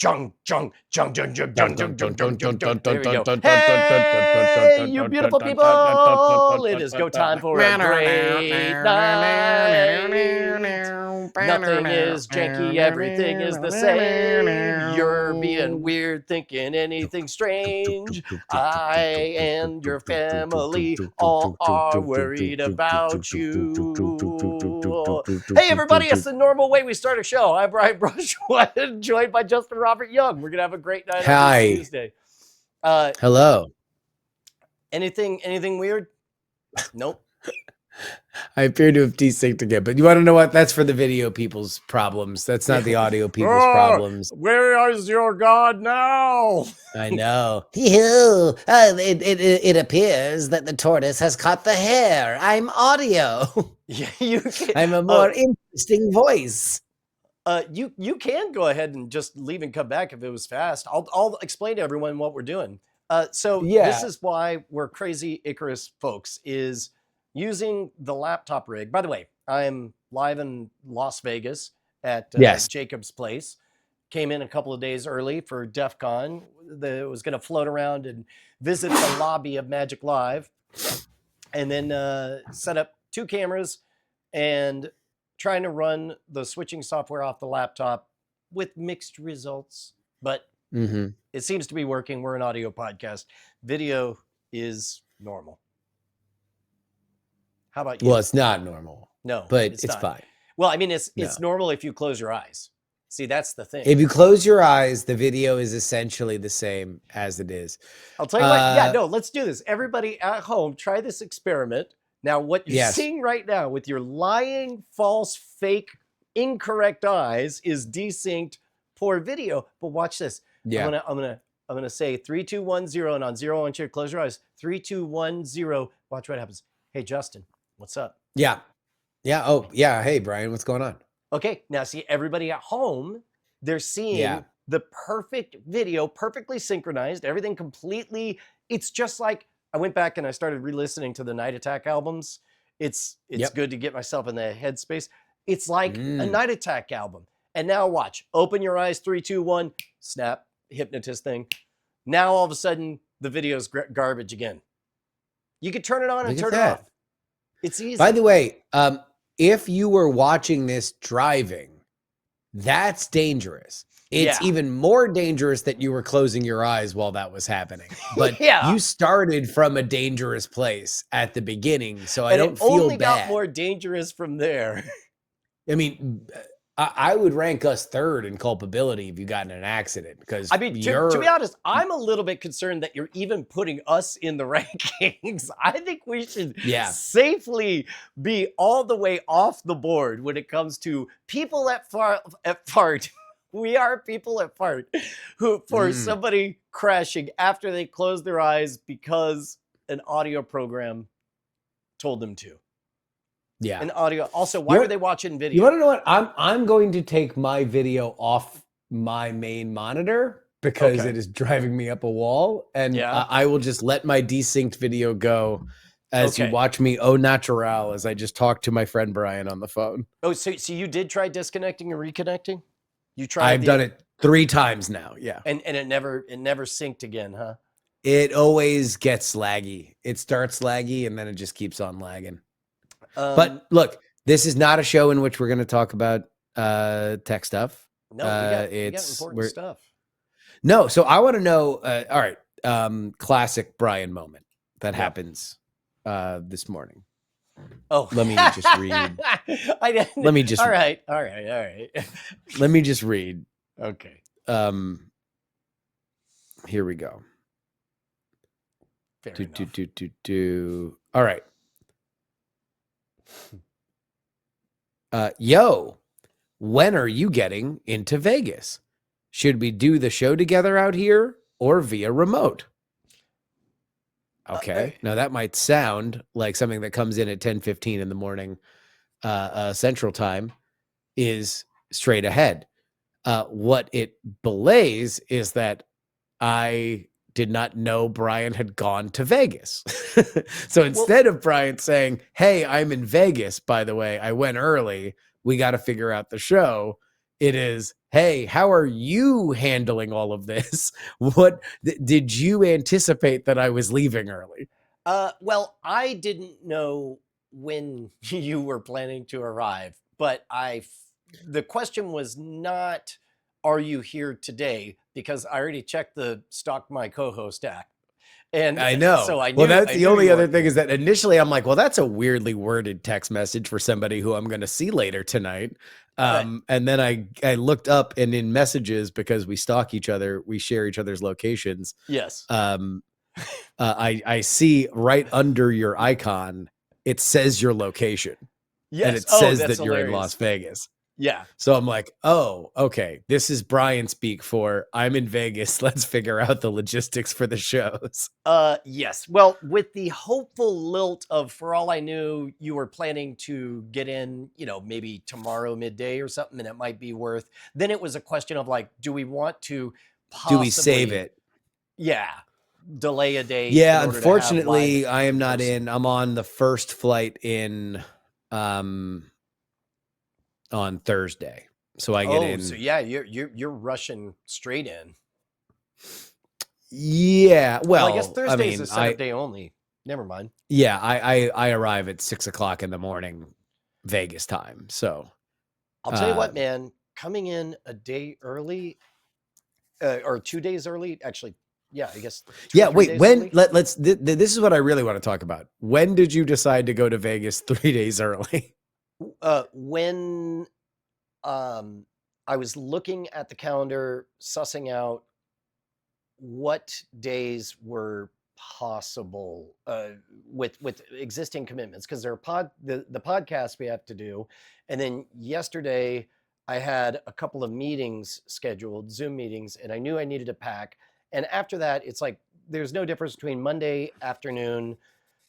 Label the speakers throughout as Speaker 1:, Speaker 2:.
Speaker 1: Jung, jung, jung, jung, jung, jung, jung, jung, jung, jung, jung. There we go. Hey, you beautiful people! It is go time for a great night. Nothing is janky, everything is the same. You're being weird, thinking anything strange. I and your family all are worried about you. Hey, everybody, it's the normal way we start a show. I'm Brian Brushwood, joined by Justin Robert Young. We're going to have a great night on this Tuesday.
Speaker 2: Hello.
Speaker 1: Anything weird? Nope.
Speaker 2: I appear to have desynced again, but you want to know what? That's for the video people's problems. That's not the audio people's problems.
Speaker 1: Where is your God now?
Speaker 2: I know. It appears that the tortoise has caught the hare. I'm audio.
Speaker 1: Yeah,
Speaker 2: I'm a more interesting voice.
Speaker 1: You can go ahead and just leave and come back if it was fast. I'll explain to everyone what we're doing. This is why we're crazy Icarus folks, is using the laptop rig. By the way, I'm live in Las Vegas at Jacob's place. Came in a couple of days early for Defcon. It was going to float around and visit the lobby of Magic Live, and then set up 2 cameras and trying to run the switching software off the laptop with mixed results. But it seems to be working. We're an audio podcast. Video is normal. How about you?
Speaker 2: Well, it's not normal.
Speaker 1: No,
Speaker 2: but it's fine.
Speaker 1: Well, I mean, it's normal if you close your eyes. See, that's the thing.
Speaker 2: If you close your eyes, the video is essentially the same as it is.
Speaker 1: I'll tell you what. Yeah, no, let's do this. Everybody at home, try this experiment. Now, what you're seeing right now with your lying, false, fake, incorrect eyes is desynced, poor video. But watch this.
Speaker 2: Yeah.
Speaker 1: I'm gonna say 3, 2, 1, 0, and on 0, I want you to close your eyes. 3, 2, 1, 0. Watch what happens. Hey, Justin, what's up?
Speaker 2: Yeah. Yeah. Oh, yeah. Hey, Brian, what's going on?
Speaker 1: Okay. Now, see, everybody at home, they're seeing the perfect video, perfectly synchronized, everything completely. It's just like I went back and I started re-listening to the Night Attack albums. It's good to get myself in the headspace. It's like a Night Attack album. And now watch. Open your eyes. 3, 2, 1. Snap. Hypnotist thing. Now all of a sudden the video's garbage again. You could turn it on and turn it off. It's easy.
Speaker 2: By the way, if you were watching this driving, that's dangerous. It's even more dangerous that you were closing your eyes while that was happening. But you started from a dangerous place at the beginning, so I don't feel bad. It only got
Speaker 1: more dangerous from there.
Speaker 2: I mean, I would rank us 3rd in culpability if you got in an accident, because
Speaker 1: I mean, to be honest, I'm a little bit concerned that you're even putting us in the rankings. I think we should safely be all the way off the board when it comes to people at fart. We are people at fart who, for somebody crashing after they close their eyes because an audio program told them to.
Speaker 2: Yeah.
Speaker 1: An audio. Also, why were they watching video?
Speaker 2: You want to know what? I'm going to take my video off my main monitor because it is driving me up a wall, and I will just let my desynced video go as you watch me au naturel as I just talk to my friend Brian on the phone.
Speaker 1: Oh, so you did try disconnecting and reconnecting? You tried.
Speaker 2: I've done it 3 times now. Yeah.
Speaker 1: And it never synced again, huh?
Speaker 2: It always gets laggy. It starts laggy and then it just keeps on lagging. But look, this is not a show in which we're going to talk about tech stuff.
Speaker 1: No, we got important stuff.
Speaker 2: No, so I want to know. All right, classic Brian moment that happens this morning.
Speaker 1: Oh,
Speaker 2: let me just read. Let me just.
Speaker 1: All right.
Speaker 2: Let me just read.
Speaker 1: Okay.
Speaker 2: Here we go.
Speaker 1: Fair enough.
Speaker 2: All right. Yo, when are you getting into Vegas? Should we do the show together out here or via remote? Okay. Now that might sound like something that comes in at 10:15 in the morning Central Time is straight ahead. What it belays is that I did not know Brian had gone to Vegas. So instead of Brian saying, hey, I'm in Vegas, by the way, I went early, we got to figure out the show, it is, hey, how are you handling all of this? What did you anticipate that I was leaving early?
Speaker 1: Well, I didn't know when you were planning to arrive, but the question was not, are you here today? Because I already checked the stalk my co-host app. And
Speaker 2: I know.
Speaker 1: so
Speaker 2: Well, that's
Speaker 1: I
Speaker 2: the
Speaker 1: knew
Speaker 2: only
Speaker 1: you
Speaker 2: other
Speaker 1: weren't
Speaker 2: thing
Speaker 1: here.
Speaker 2: is that initially I'm like, well, that's a weirdly worded text message for somebody who I'm going to see later tonight.
Speaker 1: Right.
Speaker 2: And then I looked up, and in messages, because we stalk each other, we share each other's locations.
Speaker 1: Yes.
Speaker 2: I see right under your icon, it says your location, and
Speaker 1: Yes.
Speaker 2: it
Speaker 1: Oh,
Speaker 2: says
Speaker 1: that's
Speaker 2: that you're in Las
Speaker 1: hilarious.
Speaker 2: Vegas.
Speaker 1: Yeah.
Speaker 2: So I'm like, oh, okay. This is Brian speak for I'm in Vegas. Let's figure out the logistics for the shows.
Speaker 1: Yes. Well, with the hopeful lilt of, for all I knew, you were planning to get in, maybe tomorrow midday or something, and it might be worth. Then it was a question of like, do we want to
Speaker 2: Do we save
Speaker 1: possibly,
Speaker 2: it?
Speaker 1: yeah, delay a day in
Speaker 2: Yeah,
Speaker 1: order to have live
Speaker 2: unfortunately, I am not
Speaker 1: person?
Speaker 2: in. I'm on the first flight in um on Thursday. So I get
Speaker 1: Oh, so
Speaker 2: in.
Speaker 1: yeah, you're rushing straight in.
Speaker 2: Yeah,
Speaker 1: Well, I guess
Speaker 2: well, I
Speaker 1: Thursday's a
Speaker 2: mean,
Speaker 1: setup day only. Never mind.
Speaker 2: I arrive at 6 o'clock in the morning Vegas time. So
Speaker 1: I'll tell you what,
Speaker 2: um
Speaker 1: man, coming in a day early, or 2 days early, actually, yeah, I guess two or
Speaker 2: yeah,
Speaker 1: three
Speaker 2: wait,
Speaker 1: days
Speaker 2: when
Speaker 1: early.
Speaker 2: let's this is what I really want to talk about. When did you decide to go to Vegas 3 days early?
Speaker 1: When um, I was looking at the calendar, sussing out what days were possible with existing commitments, because there are the podcast we have to do, and then yesterday I had a couple of meetings scheduled, Zoom meetings, and I knew I needed to pack. And after that, it's like there's no difference between Monday afternoon,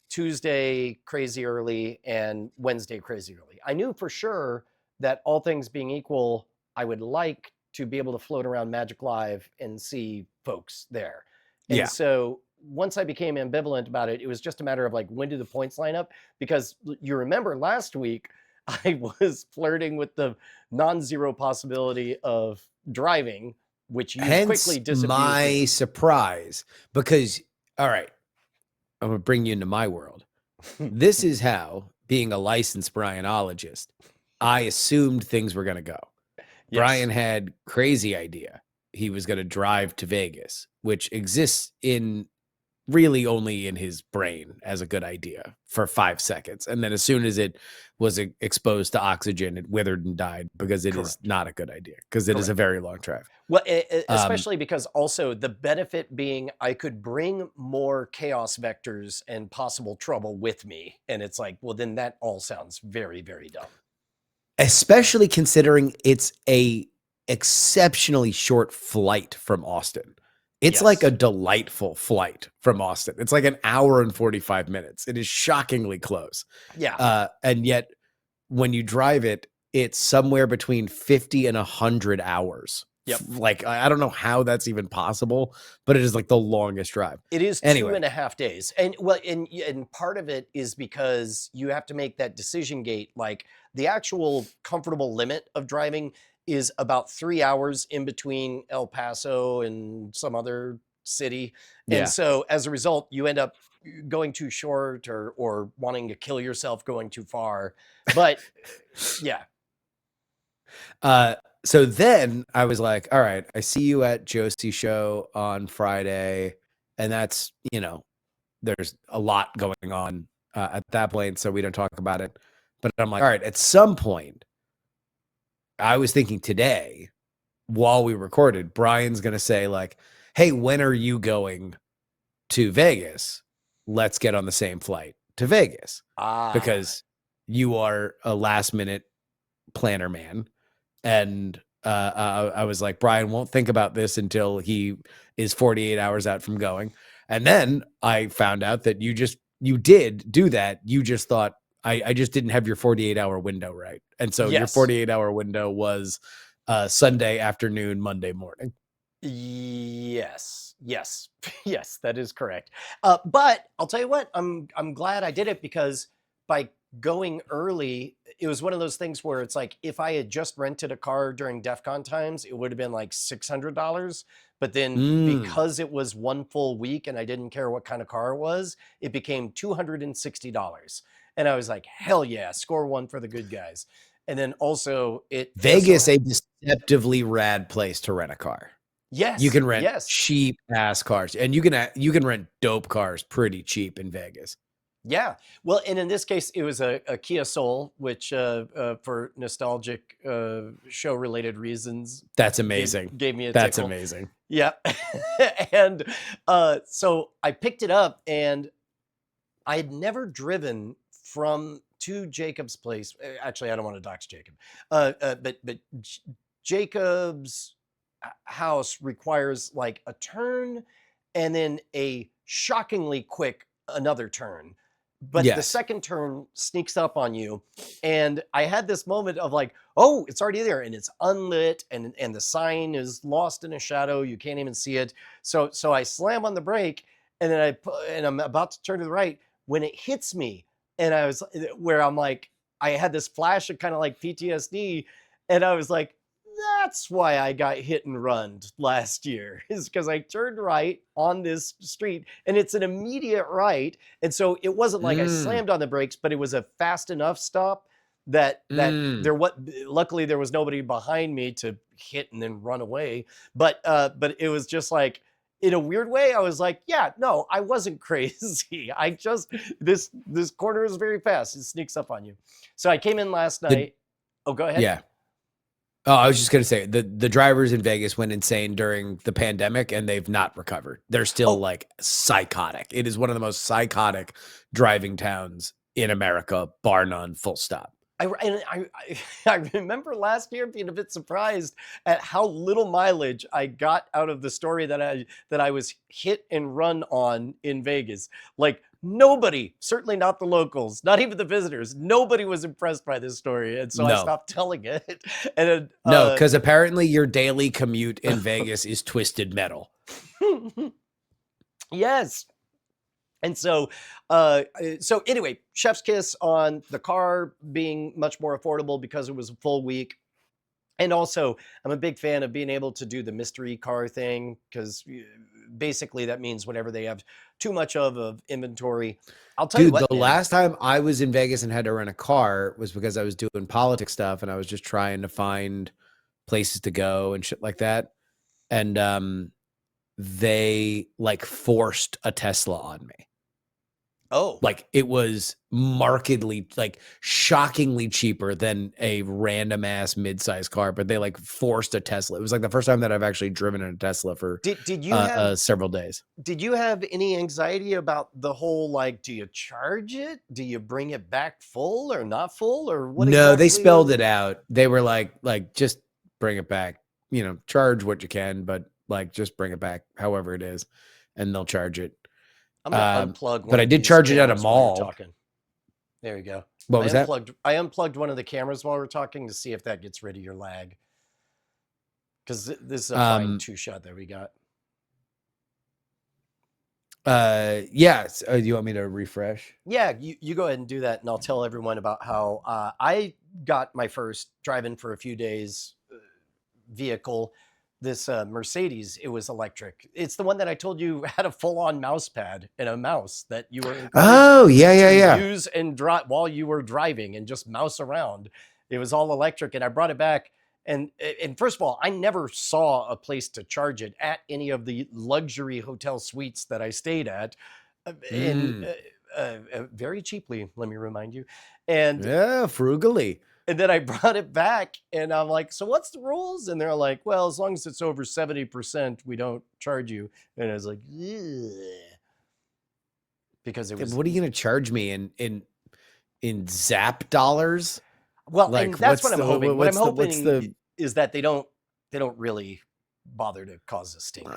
Speaker 1: Tuesday crazy early, and Wednesday crazy early. I knew for sure that, all things being equal, I would like to be able to float around Magic Live and see folks there. And
Speaker 2: Yeah.
Speaker 1: so once I became ambivalent about it, it was just a matter of like, when do the points line up? Because you remember last week, I was flirting with the non-zero possibility of driving, which you quickly
Speaker 2: Hence
Speaker 1: disabused me
Speaker 2: my
Speaker 1: of.
Speaker 2: surprise, because all right, I'm going to bring you into my world. This is how, being a licensed Brianologist, I assumed things were going to go.
Speaker 1: Yes.
Speaker 2: Brian had crazy idea. He was going to drive to Vegas, which exists in really only in his brain as a good idea for 5 seconds. And then as soon as it was exposed to oxygen, it withered and died, because it is
Speaker 1: Correct.
Speaker 2: not a good idea, because it is a
Speaker 1: Correct.
Speaker 2: very long drive.
Speaker 1: Well,
Speaker 2: Um,
Speaker 1: especially because also the benefit being I could bring more chaos vectors and possible trouble with me. And it's like, well, then that all sounds very, very dumb.
Speaker 2: especially considering it's a exceptionally short flight from Austin. It's like a
Speaker 1: Yes.
Speaker 2: delightful flight from Austin. It's like an hour and 45 minutes. It is shockingly close.
Speaker 1: Yeah.
Speaker 2: And yet when you drive it, it's somewhere between 50 and 100 hours.
Speaker 1: Yep.
Speaker 2: Like, I don't know how that's even possible, but it is like the longest drive.
Speaker 1: It is
Speaker 2: Anyway,
Speaker 1: 2.5 days. And well, and part of it is because you have to make that decision gate. Like, the actual comfortable limit of driving is about 3 hours in between El Paso and some other city. And
Speaker 2: yeah.
Speaker 1: so as a result, you end up going too short, or wanting to kill yourself going too far. But yeah.
Speaker 2: So then I was like, all right, I see you at Josie's show on Friday. And that's, there's a lot going on at that point. So we don't talk about it. But I'm like, all right, at some point, I was thinking today, while we recorded, Brian's going to say, like, hey, when are you going to Vegas? Let's get on the same flight to Vegas,
Speaker 1: Ah,
Speaker 2: because you are a last minute planner man. And I was like, Brian won't think about this until he is 48 hours out from going. And then I found out that you did do that. You just thought I just didn't have your 48-hour window right. And so your
Speaker 1: yes.
Speaker 2: 48-hour window was Sunday afternoon, Monday morning.
Speaker 1: Yes, yes, yes, that is correct. But I'll tell you what, I'm glad I did it, because by going early, it was one of those things where it's like, if I had just rented a car during Defcon times, it would have been like $600. But then because it was one full week and I didn't care what kind of car it was, it became $260. And I was like, hell yeah, score one for the good guys. And then also
Speaker 2: Vegas, a deceptively rad place to rent a car.
Speaker 1: Yes.
Speaker 2: You can rent cheap ass cars, and you can rent dope cars pretty cheap in Vegas.
Speaker 1: Yeah. Well, and in this case, it was a Kia Soul, which for nostalgic show related reasons.
Speaker 2: That's amazing.
Speaker 1: Gave me a
Speaker 2: That's
Speaker 1: tickle.
Speaker 2: amazing.
Speaker 1: Yeah. And so I picked it up, and I had never driven to Jacob's place. Actually, I don't want to dox Jacob. But Jacob's house requires like a turn and then a shockingly quick another turn. But the second turn sneaks up on you. And I had this moment of like, oh, it's already there, and it's unlit, and the sign is lost in a shadow. You can't even see it. So I slam on the brake, and then I'm about to turn to the right when it hits me. And I'm like, I had this flash of kind of like PTSD, and I was like, that's why I got hit and run last year, is because I turned right on this street, and it's an immediate right. And so it wasn't like I slammed on the brakes, but it was a fast enough stop that luckily there was nobody behind me to hit and then run away. But it was just like, in a weird way, I was like, yeah, no, I wasn't crazy. I just, this corner is very fast. It sneaks up on you. So I came in last night. Oh, go ahead.
Speaker 2: Yeah. Oh, I was just going to say the drivers in Vegas went insane during the pandemic, and they've not recovered. They're still like psychotic. It is one of the most psychotic driving towns in America, bar none, full stop.
Speaker 1: I remember last year being a bit surprised at how little mileage I got out of the story that I was hit and run on in Vegas. Like, nobody, certainly not the locals, not even the visitors, nobody was impressed by this story. And so I stopped telling it. And
Speaker 2: no, because apparently your daily commute in Vegas is twisted metal.
Speaker 1: Yes. And so anyway, chef's kiss on the car being much more affordable because it was a full week. And also, I'm a big fan of being able to do the mystery car thing, because basically that means whenever they have too much of inventory, I'll tell you what.
Speaker 2: The last time I was in Vegas and had to rent a car was because I was doing politics stuff, and I was just trying to find places to go and shit like that. And they like forced a Tesla on me.
Speaker 1: Oh,
Speaker 2: like it was markedly, like shockingly cheaper than a random ass mid-sized car, but they like forced a Tesla. It was like the first time that I've actually driven in a Tesla for
Speaker 1: did you have
Speaker 2: several days.
Speaker 1: Did you have any anxiety about the whole, like, do you charge it? Do you bring it back full or not full, or what?
Speaker 2: No, they spelled it out. They were like just bring it back, charge what you can, but like just bring it back however it is, and they'll charge it.
Speaker 1: I'm gonna unplug one,
Speaker 2: but I did charge it at a mall.
Speaker 1: Talking. There you go.
Speaker 2: What was that?
Speaker 1: I unplugged one of the cameras while we're talking to see if that gets rid of your lag. Because this is a fine two-shot that we got.
Speaker 2: Yeah. Do you want me to refresh?
Speaker 1: Yeah, you go ahead and do that, and I'll tell everyone about how I got my first drive-in for a few days vehicle. This Mercedes, it was electric. It's the one that I told you had a full-on mouse pad and a mouse that you were use and drive while you were driving and just mouse around. It was all electric, and I brought it back. And first of all, I never saw a place to charge it at any of the luxury hotel suites that I stayed at, very cheaply. Let me remind you, and
Speaker 2: frugally.
Speaker 1: And then I brought it back, and I'm like, so what's the rules? And they're like, well, as long as it's over 70%, we don't charge you. And I was like, ugh. Because it was.
Speaker 2: What are you going to charge me in Zap dollars?
Speaker 1: Well, like, and that's what I'm hoping. What I'm hoping is that they don't really bother to cause a stink.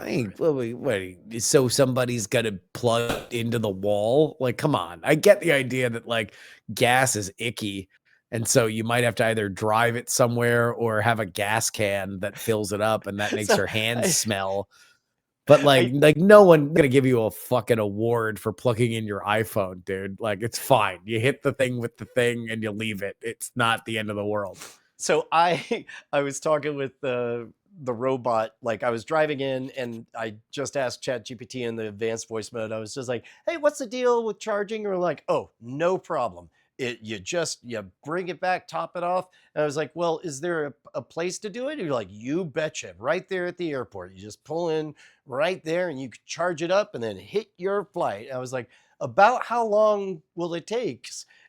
Speaker 2: So somebody's got to plug into the wall? Like, come on. I get the idea that like gas is icky. And so you might have to either drive it somewhere or have a gas can that fills it up, and that makes your hands smell. But like no one gonna give you a fucking award for plugging in your iPhone, dude. Like, it's fine. You hit the thing with the thing and you leave it. It's not the end of the world.
Speaker 1: So I was talking with the robot, like I was driving in and I just asked ChatGPT in the advanced voice mode. I was just like, hey, what's the deal with charging? Or like, oh, no problem. You bring it back, top it off. And I was like, well, is there a place to do it? And you're like, you betcha, right there at the airport. You just pull in right there and you can charge it up and then hit your flight. And I was like, about how long will it take?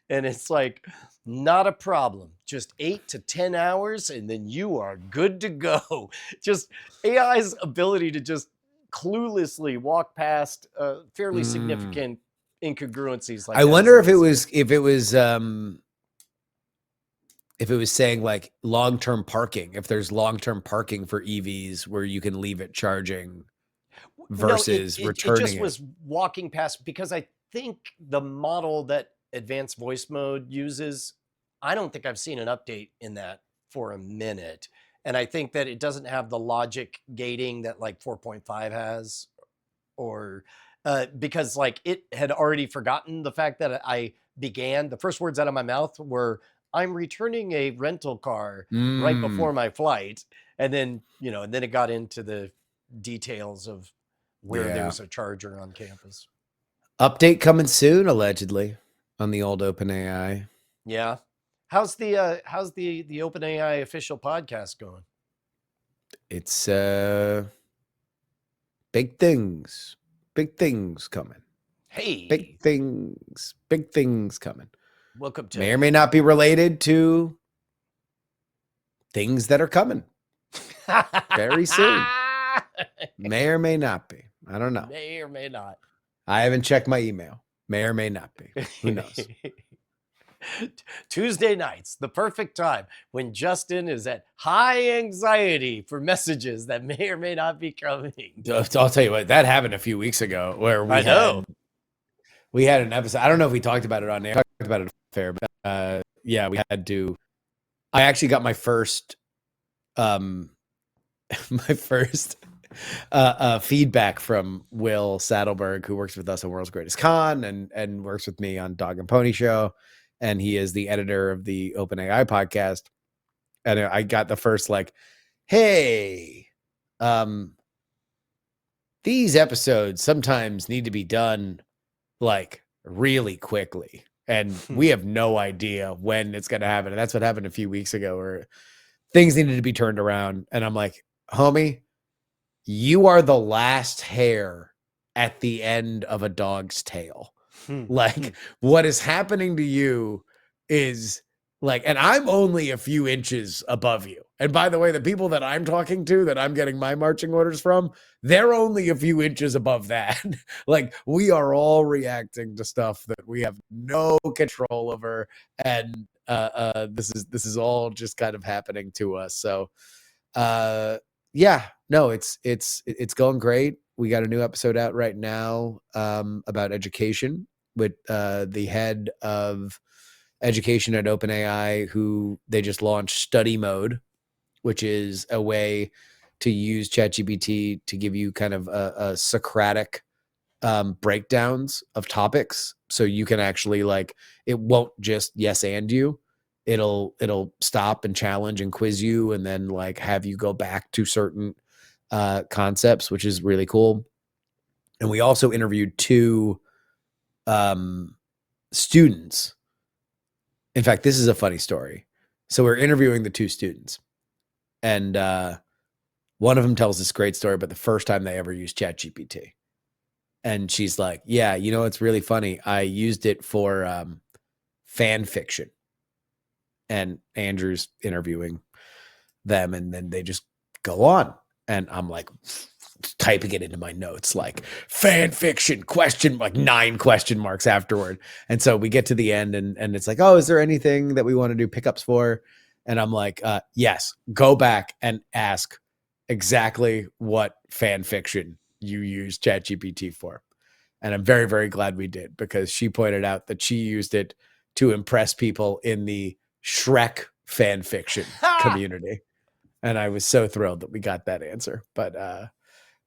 Speaker 1: And it's like, not a problem. Just 8 to 10 hours, and then you are good to go. Just AI's ability to just cluelessly walk past fairly significant incongruencies like
Speaker 2: I wonder if it was saying like long-term parking, if there's long-term parking for EVs where you can leave it charging versus returning
Speaker 1: it. Just was walking past, because I think the model that advanced voice mode uses, I don't think I've seen an update in that for a minute. And I think that it doesn't have the logic gating that like 4.5 has, or because like it had already forgotten the fact that the first words out of my mouth were, I'm returning a rental car right before my flight. And then, and then it got into the details of where there was a charger on campus.
Speaker 2: Update coming soon, allegedly, on the old OpenAI.
Speaker 1: Yeah. How's the OpenAI official podcast going?
Speaker 2: It's big things coming.
Speaker 1: Hey,
Speaker 2: big things coming.
Speaker 1: Welcome to
Speaker 2: may or may not be related to things that are coming very soon. May or may not be. I don't know.
Speaker 1: May or may not.
Speaker 2: I haven't checked my email. May or may not be. Who knows?
Speaker 1: Tuesday nights, the perfect time when Justin is at high anxiety for messages that may or may not be coming.
Speaker 2: I'll tell you what, that happened a few weeks ago where we had an episode. I don't know if we talked about it on air. I talked about it fair, but yeah, we had to. I actually got my first feedback from Will Saddleberg, who works with us on World's Greatest Con and works with me on Dog and Pony Show. And he is the editor of the OpenAI podcast. And I got the first like, hey, these episodes sometimes need to be done like really quickly. And we have no idea when it's going to happen. And that's what happened a few weeks ago where things needed to be turned around. And I'm like, homie, you are the last hair at the end of a dog's tail. Like, what is happening to you is like, and I'm only a few inches above you. And by the way, the people that I'm talking to, that I'm getting my marching orders from, they're only a few inches above that. Like, we are all reacting to stuff that we have no control over. And this is all just kind of happening to us. So yeah, no, it's going great. We got a new episode out right now about education with the head of education at OpenAI, who they just launched study mode, which is a way to use ChatGPT to give you kind of a Socratic breakdowns of topics. So you can actually like, it won't just yes and you. It'll stop and challenge and quiz you and then like have you go back to certain concepts, which is really cool. And we also interviewed 2 students. In fact, this is a funny story. So we're interviewing the 2 students, and one of them tells this great story about the first time they ever used ChatGPT. And she's like, yeah, it's really funny. I used it for fan fiction. And Andrew's interviewing them, and then they just go on. And I'm like typing it into my notes, like fan fiction question, like 9 question marks afterward. And so we get to the end and it's like, oh, is there anything that we want to do pickups for? And I'm like, yes, go back and ask exactly what fan fiction you use ChatGPT for. And I'm very, very glad we did, because she pointed out that she used it to impress people in the Shrek fan fiction community. And I was so thrilled that we got that answer. But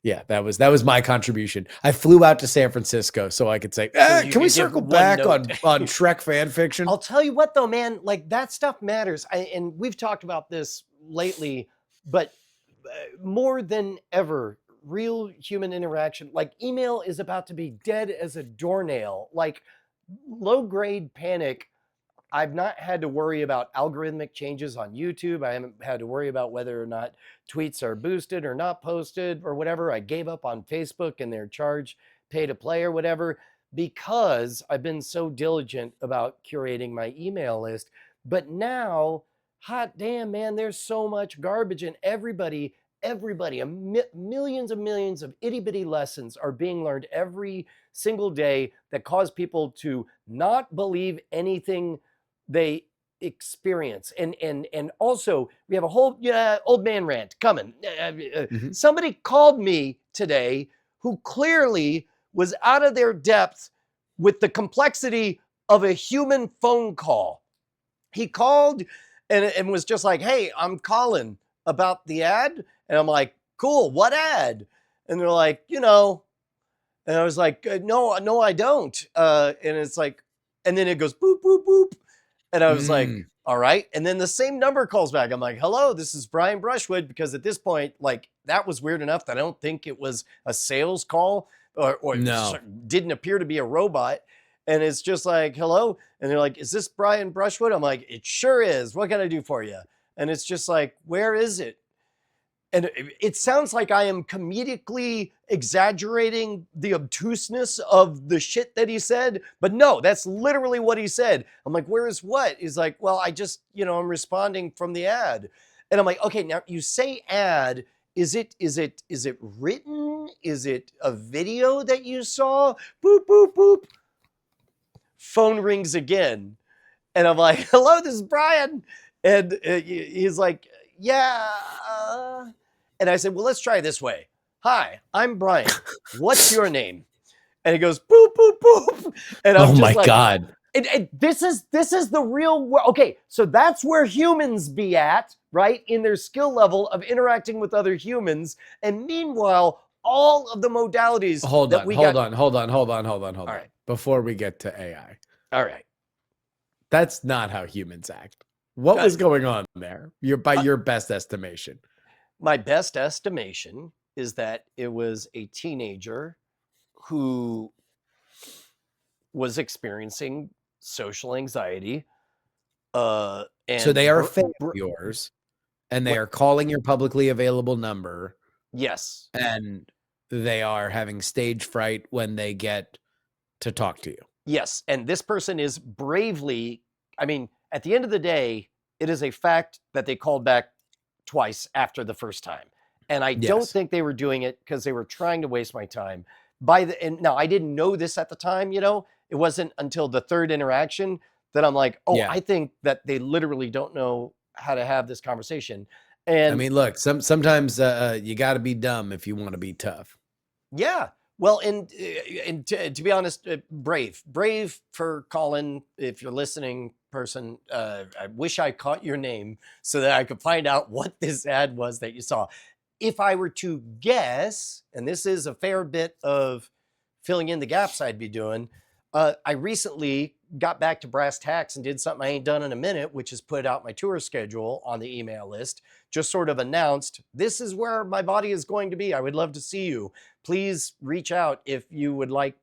Speaker 2: Yeah, that was my contribution. I flew out to San Francisco so I could say, can we circle back on Shrek fan fiction?
Speaker 1: I'll tell you what though, man, like that stuff matters. And we've talked about this lately, but more than ever, real human interaction, like email is about to be dead as a doornail. Like low grade panic. I've not had to worry about algorithmic changes on YouTube. I haven't had to worry about whether or not tweets are boosted or not posted or whatever. I gave up on Facebook and their charge pay to play or whatever because I've been so diligent about curating my email list. But now, hot damn, man, there's so much garbage and everybody, millions and millions of itty bitty lessons are being learned every single day that cause people to not believe anything they experience. And also we have a whole old man rant coming. Somebody called me today who clearly was out of their depth with the complexity of a human phone call. He called and was just like, hey, I'm calling about the ad. And I'm like, cool, what ad? And they're like, and I was like, no, I don't. And it's like, and then it goes boop, boop, boop. And I was like, all right. And then the same number calls back. I'm like, hello, this is Brian Brushwood. Because at this point, like that was weird enough that I don't think it was a sales call or no. Didn't appear to be a robot. And it's just like, hello. And they're like, is this Brian Brushwood? I'm like, it sure is. What can I do for you? And it's just like, where is it? And it sounds like I am comedically exaggerating the obtuseness of the shit that he said, but no, that's literally what he said. I'm like, where is what? He's like, well, I just, I'm responding from the ad. And I'm like, okay, now you say ad, is it written? Is it a video that you saw? Boop, boop, boop. Phone rings again. And I'm like, hello, this is Brian. And he's like, yeah. And I said, well, let's try it this way. Hi, I'm Brian. What's your name? And he goes, boop, boop, boop. And I'm just like,
Speaker 2: God.
Speaker 1: And this is the real world. Okay, so that's where humans be at, right? In their skill level of interacting with other humans. And meanwhile, all of the modalities.
Speaker 2: Hold on. All right. Before we get to AI.
Speaker 1: All right.
Speaker 2: That's not how humans act. What was going on there? By your best estimation.
Speaker 1: My best estimation is that it was a teenager who was experiencing social anxiety. And
Speaker 2: so they are a fan of yours, and they are calling your publicly available number.
Speaker 1: Yes.
Speaker 2: And they are having stage fright when they get to talk to you.
Speaker 1: Yes. And this person is bravely, at the end of the day, it is a fact that they called back twice after the first time. And I don't think they were doing it because they were trying to waste my time. And now I didn't know this at the time, it wasn't until the third interaction that I'm like, I think that they literally don't know how to have this conversation. And
Speaker 2: look, sometimes you got to be dumb if you want to be tough.
Speaker 1: Yeah. Well, and to be honest, brave for calling. If you're listening, person, I wish I caught your name so that I could find out what this ad was that you saw. If I were to guess, and this is a fair bit of filling in the gaps I'd be doing, I recently got back to brass tacks and did something I ain't done in a minute, which is put out my tour schedule on the email list. Just sort of announced, this is where my body is going to be. I would love to see you. Please reach out if you would like,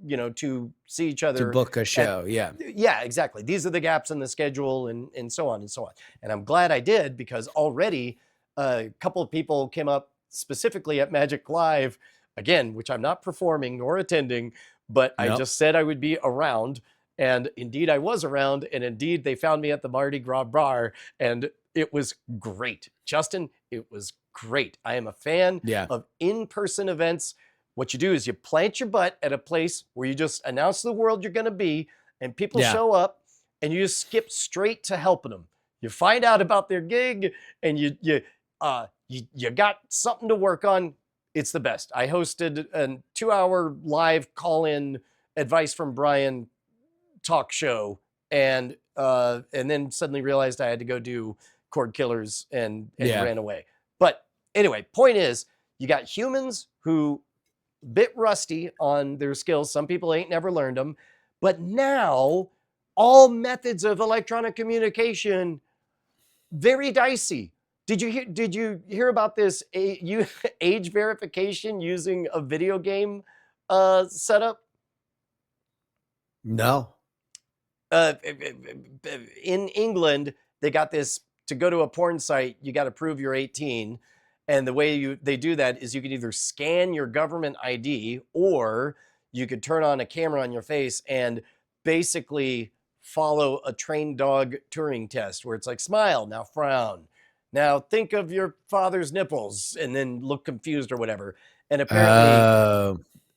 Speaker 1: to see each other.
Speaker 2: To book a show, yeah.
Speaker 1: Yeah, exactly. These are the gaps in the schedule and so on and so on. And I'm glad I did because already a couple of people came up specifically at Magic Live, again, which I'm not performing nor attending, but I just said I would be around. And indeed I was around, and indeed they found me at the Mardi Gras bar, and it was great. Justin, it was great. I am a fan of in-person events. What you do is you plant your butt at a place where you just announce to the world you're going to be, and people show up, and you just skip straight to helping them. You find out about their gig, and you got something to work on. It's the best. I hosted a 2-hour live call-in advice from Brian talk show, and then suddenly realized I had to go do Cord Killers and ran away. But anyway, point is, You got humans who bit rusty on their skills. Some people ain't never learned them. But now all methods of electronic communication, very dicey. Did you hear about this age verification using a video game setup?
Speaker 2: No.
Speaker 1: In England, they got this to go to a porn site, you got to prove you're 18. And the way they do that is you can either scan your government ID or you could turn on a camera on your face and basically follow a trained dog Turing test where it's like, smile, now frown. Now think of your father's nipples and then look confused or whatever. And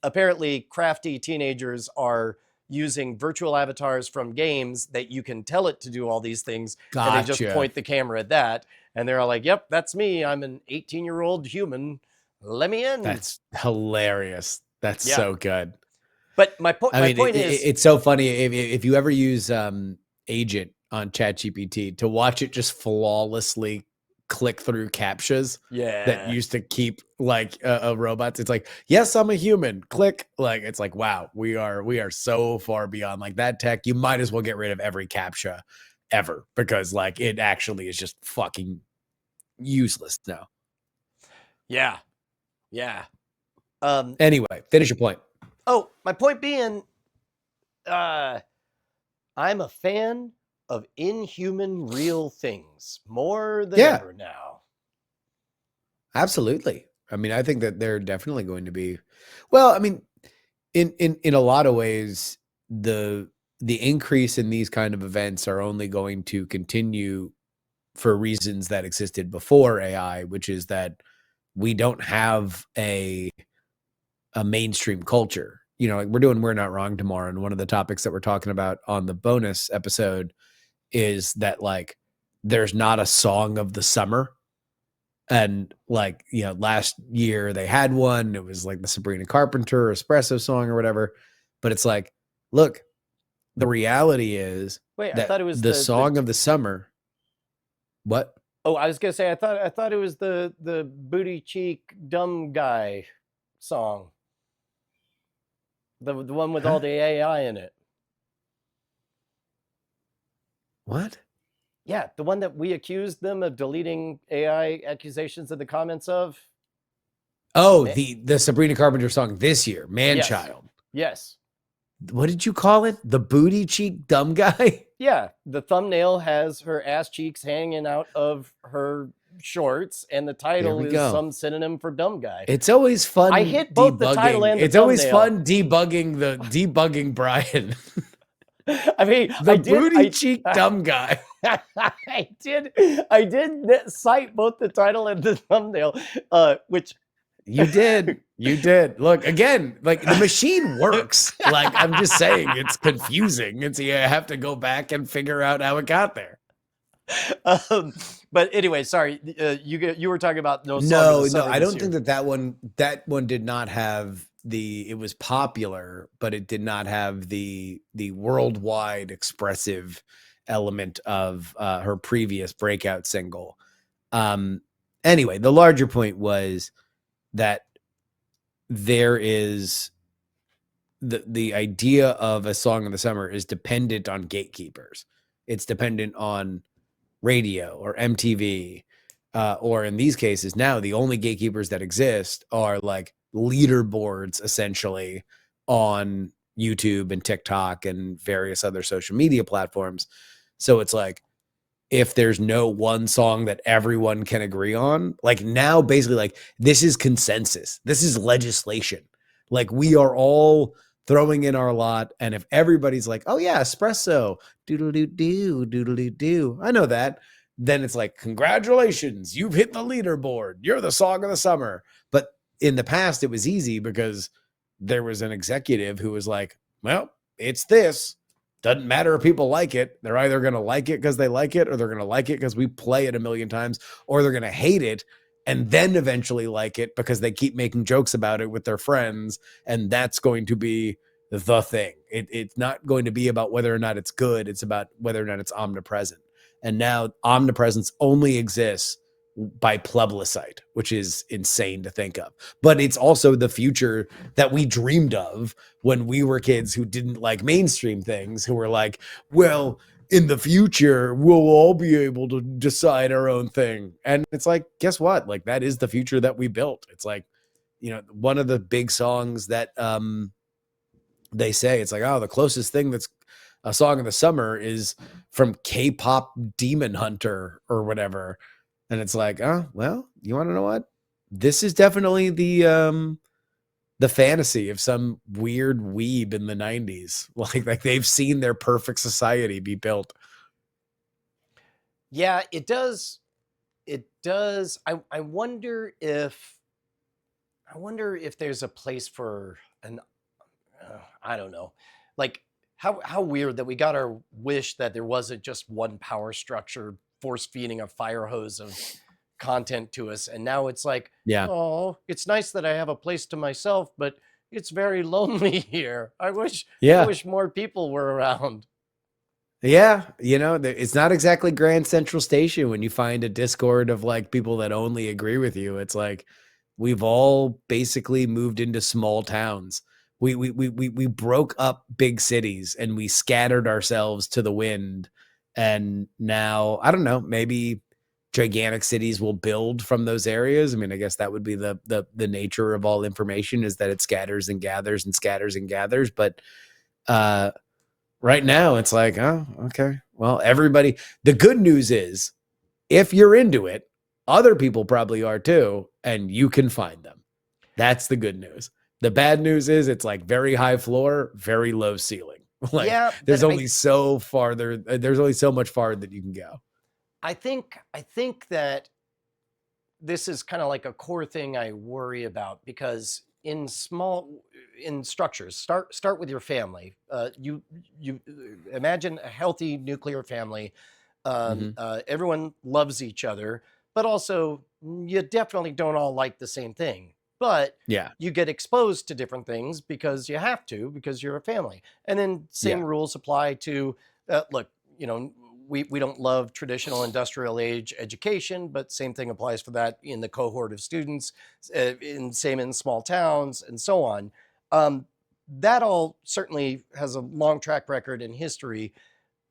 Speaker 1: apparently crafty teenagers are using virtual avatars from games that you can tell it to do all these things.
Speaker 2: Gotcha.
Speaker 1: And they just point the camera at that. And they're all like, yep, that's me. I'm an 18-year-old human. Let me in.
Speaker 2: That's hilarious. That's so good.
Speaker 1: But my point is...
Speaker 2: It's so funny. If you ever use Agent on ChatGPT, to watch it just flawlessly click through captchas that used to keep like robots. It's like, yes, I'm a human. Click. Like, it's like, wow, we are so far beyond like that tech. You might as well get rid of every captcha ever, because like it actually is just fucking useless now. Yeah. Anyway, finish your point.
Speaker 1: Oh, my point being, I'm a fan of inhuman real things more than ever now.
Speaker 2: Absolutely. I mean, I think that they're definitely going to be, well, I mean, in a lot of ways, the increase in these kind of events are only going to continue for reasons that existed before AI, which is that we don't have a mainstream culture. You know, like we're doing We're Not Wrong tomorrow, and one of the topics that we're talking about on the bonus episode is that like there's not a song of the summer. And like, you know, last year they had one. It was like the Sabrina Carpenter Espresso song or whatever. But it's like, look, the reality is
Speaker 1: I thought it was
Speaker 2: the song of the summer. What?
Speaker 1: Oh, I was gonna say I thought it was the booty cheek dumb guy song. The one with all the AI in it.
Speaker 2: What?
Speaker 1: Yeah, the one that we accused them of deleting AI accusations in the comments of.
Speaker 2: Oh, the Sabrina Carpenter song this year, Man-Child.
Speaker 1: Yes.
Speaker 2: What did you call it? The booty cheek dumb guy?
Speaker 1: Yeah, the thumbnail has her ass cheeks hanging out of her shorts, and the title is some synonym for dumb guy.
Speaker 2: It's always fun.
Speaker 1: I hit both the title and the
Speaker 2: It's
Speaker 1: thumbnail.
Speaker 2: always fun debugging Brian.
Speaker 1: I mean,
Speaker 2: booty cheek dumb guy.
Speaker 1: I did cite both the title and the thumbnail, which
Speaker 2: you did. Look, again, like the machine works. Like I'm just saying, it's confusing. You have to go back and figure out how it got there.
Speaker 1: But anyway, sorry. You were talking about no.
Speaker 2: I don't think that one did not have it was popular, but it did not have the worldwide expressive element of her previous breakout single. Anyway, the larger point was that there is the idea of a song of the summer is dependent on gatekeepers. It's dependent on radio or MTV, or in these cases now, the only gatekeepers that exist are like leaderboards essentially on YouTube and TikTok and various other social media platforms. So it's like, if there's no one song that everyone can agree on, like now basically like this is consensus. This is legislation. Like we are all throwing in our lot. And if everybody's like, oh yeah, espresso, doodle-doo-doo, doodle-doo-doo, I know that. Then it's like, congratulations, you've hit the leaderboard. You're the song of the summer. But in the past, it was easy because there was an executive who was like, well, it's this. Doesn't matter if people like it. They're either going to like it because they like it, or they're going to like it because we play it a million times, or they're going to hate it and then eventually like it because they keep making jokes about it with their friends. And that's going to be the thing. It's not going to be about whether or not it's good. It's about whether or not it's omnipresent. And now omnipresence only exists by plebiscite, which is insane to think of. But it's also the future that we dreamed of when we were kids who didn't like mainstream things, who were like, well, in the future, we'll all be able to decide our own thing. And it's like, guess what? Like, that is the future that we built. It's like, you know, one of the big songs that they say, it's like, oh, the closest thing that's a song of the summer is from K-pop Demon Hunter or whatever. And it's like, oh, well, you want to know what? This is definitely the fantasy of some weird weeb in the 90s. Like they've seen their perfect society be built.
Speaker 1: Yeah, it does. It does. I wonder if there's a place for an, I don't know, like how weird that we got our wish that there wasn't just one power structure force feeding a fire hose of content to us. And now it's like,
Speaker 2: yeah,
Speaker 1: oh, it's nice that I have a place to myself, but it's very lonely here. I wish more people were around.
Speaker 2: Yeah, you know, it's not exactly Grand Central Station when you find a Discord of like people that only agree with you. It's like we've all basically moved into small towns. We broke up big cities and we scattered ourselves to the wind. And now, I don't know, maybe gigantic cities will build from those areas. I mean, I guess that would be the nature of all information, is that it scatters and gathers and scatters and gathers. But right now it's like, oh, okay, well, everybody, the good news is if you're into it, other people probably are too, and you can find them. That's the good news. The bad news is it's like very high floor, very low ceiling. Like, yeah, there's only so far there. There's only so much farther that you can go.
Speaker 1: I think that this is kind of like a core thing I worry about, because in structures, start with your family. You imagine a healthy nuclear family. Everyone loves each other, but also you definitely don't all like the same thing. But
Speaker 2: yeah,
Speaker 1: you get exposed to different things because you have to, because you're a family. And then same rules apply to, look, you know, we don't love traditional industrial age education, but same thing applies for that in the cohort of students, same in small towns and so on. That all certainly has a long track record in history.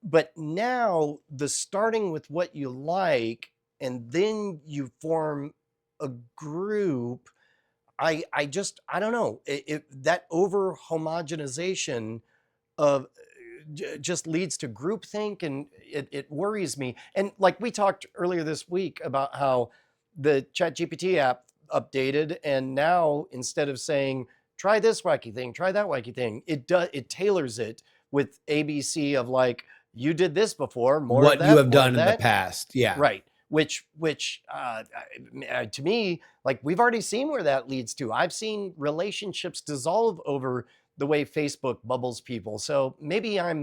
Speaker 1: But now the starting with what you like, and then you form a group, I don't know, that over homogenization of just leads to groupthink, and it worries me. And like we talked earlier this week about how the ChatGPT app updated, and now instead of saying try this wacky thing, try that wacky thing, it tailors it with ABC of like, you did this before, more
Speaker 2: what
Speaker 1: of that,
Speaker 2: you have
Speaker 1: more
Speaker 2: done
Speaker 1: of
Speaker 2: in
Speaker 1: that.
Speaker 2: the past. Yeah,
Speaker 1: Right. Which to me, like, we've already seen where that leads to. I've seen relationships dissolve over the way Facebook bubbles people. So maybe I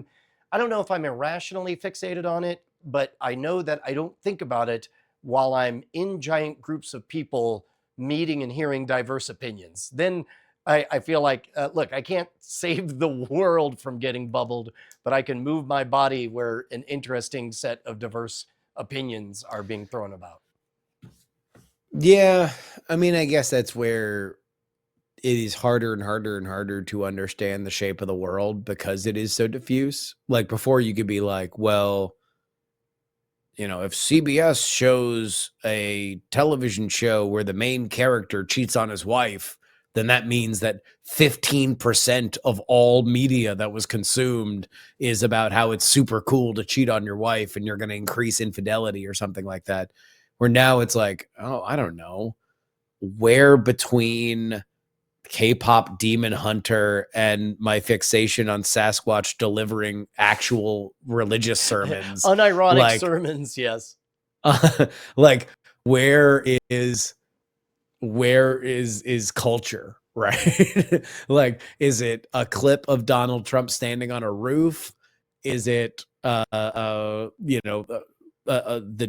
Speaker 1: don't know if I'm irrationally fixated on it, but I know that I don't think about it while I'm in giant groups of people meeting and hearing diverse opinions. Then I feel like, look, I can't save the world from getting bubbled, but I can move my body where an interesting set of diverse opinions are being thrown about.
Speaker 2: Yeah, I mean, I guess that's where it is harder and harder and harder to understand the shape of the world, because it is so diffuse. Like, before, you could be like, well, you know, if CBS shows a television show where the main character cheats on his wife, then that means that 15% of all media that was consumed is about how it's super cool to cheat on your wife and you're going to increase infidelity or something like that. Where now it's like, oh, I don't know, where between K-pop Demon Hunter and my fixation on Sasquatch delivering actual religious sermons,
Speaker 1: unironic sermons, yes.
Speaker 2: Like, where is culture, right? Like, is it a clip of Donald Trump standing on a roof? Is it the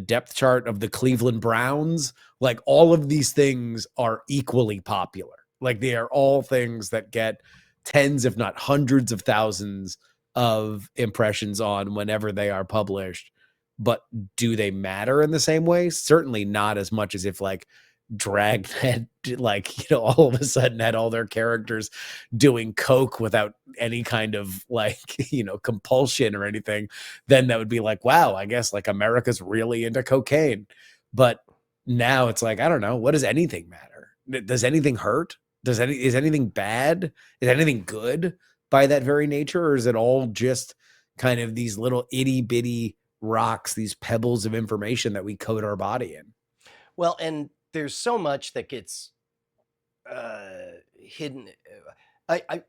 Speaker 2: depth chart of the Cleveland Browns? Like, all of these things are equally popular. Like, they are all things that get tens, if not hundreds of thousands of impressions on whenever they are published. but do they matter in the same way? Certainly not as much as if like Dragnet, like, you know, all of a sudden had all their characters doing coke without any kind of like, you know, compulsion or anything. Then that would be like, wow, I guess like America's really into cocaine. But now it's like, I don't know, what does anything matter? Does anything hurt? Is anything bad? Is anything good by that very nature? Or is it all just kind of these little itty bitty rocks, these pebbles of information that we coat our body in?
Speaker 1: Well, and there's so much that gets hidden. I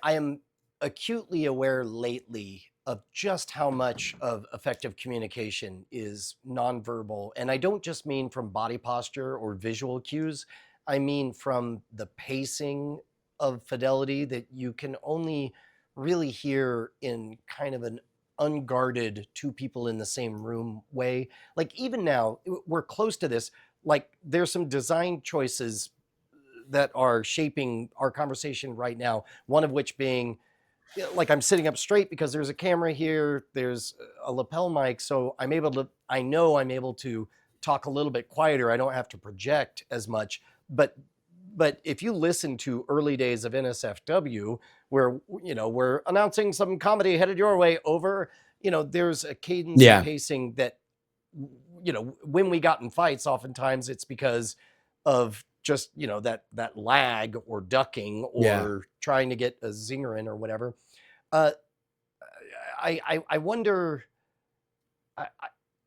Speaker 1: am acutely aware lately of just how much of effective communication is nonverbal. And I don't just mean from body posture or visual cues. I mean from the pacing of fidelity that you can only really hear in kind of an unguarded two people in the same room way. Like even now, we're close to this. Like there's some design choices that are shaping our conversation right now. One of which being, like, I'm sitting up straight because there's a camera here, there's a lapel mic, so I know I'm able to talk a little bit quieter. I don't have to project as much. But if you listen to early days of NSFW, where, you know, we're announcing some comedy headed your way over, you know, there's a cadence and pacing that, you know, when we got in fights, oftentimes it's because of just, you know, that lag or ducking or trying to get a zinger in or whatever. I wonder, I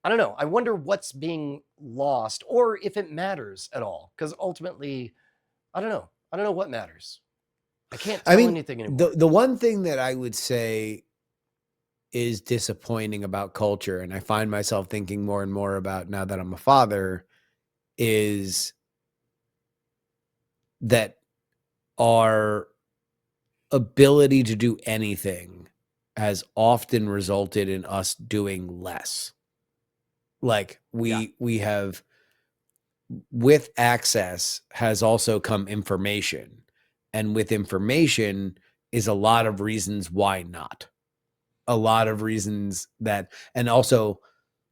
Speaker 1: don't know. I wonder what's being lost or if it matters at all. Because ultimately, I don't know. I don't know what matters. I can't tell anything anymore.
Speaker 2: The one thing that I would say is disappointing about culture, and I find myself thinking more and more about now that I'm a father, is that our ability to do anything has often resulted in us doing less. Like we have, with access has also come information, and with information is a lot of reasons why not. A lot of reasons that, and also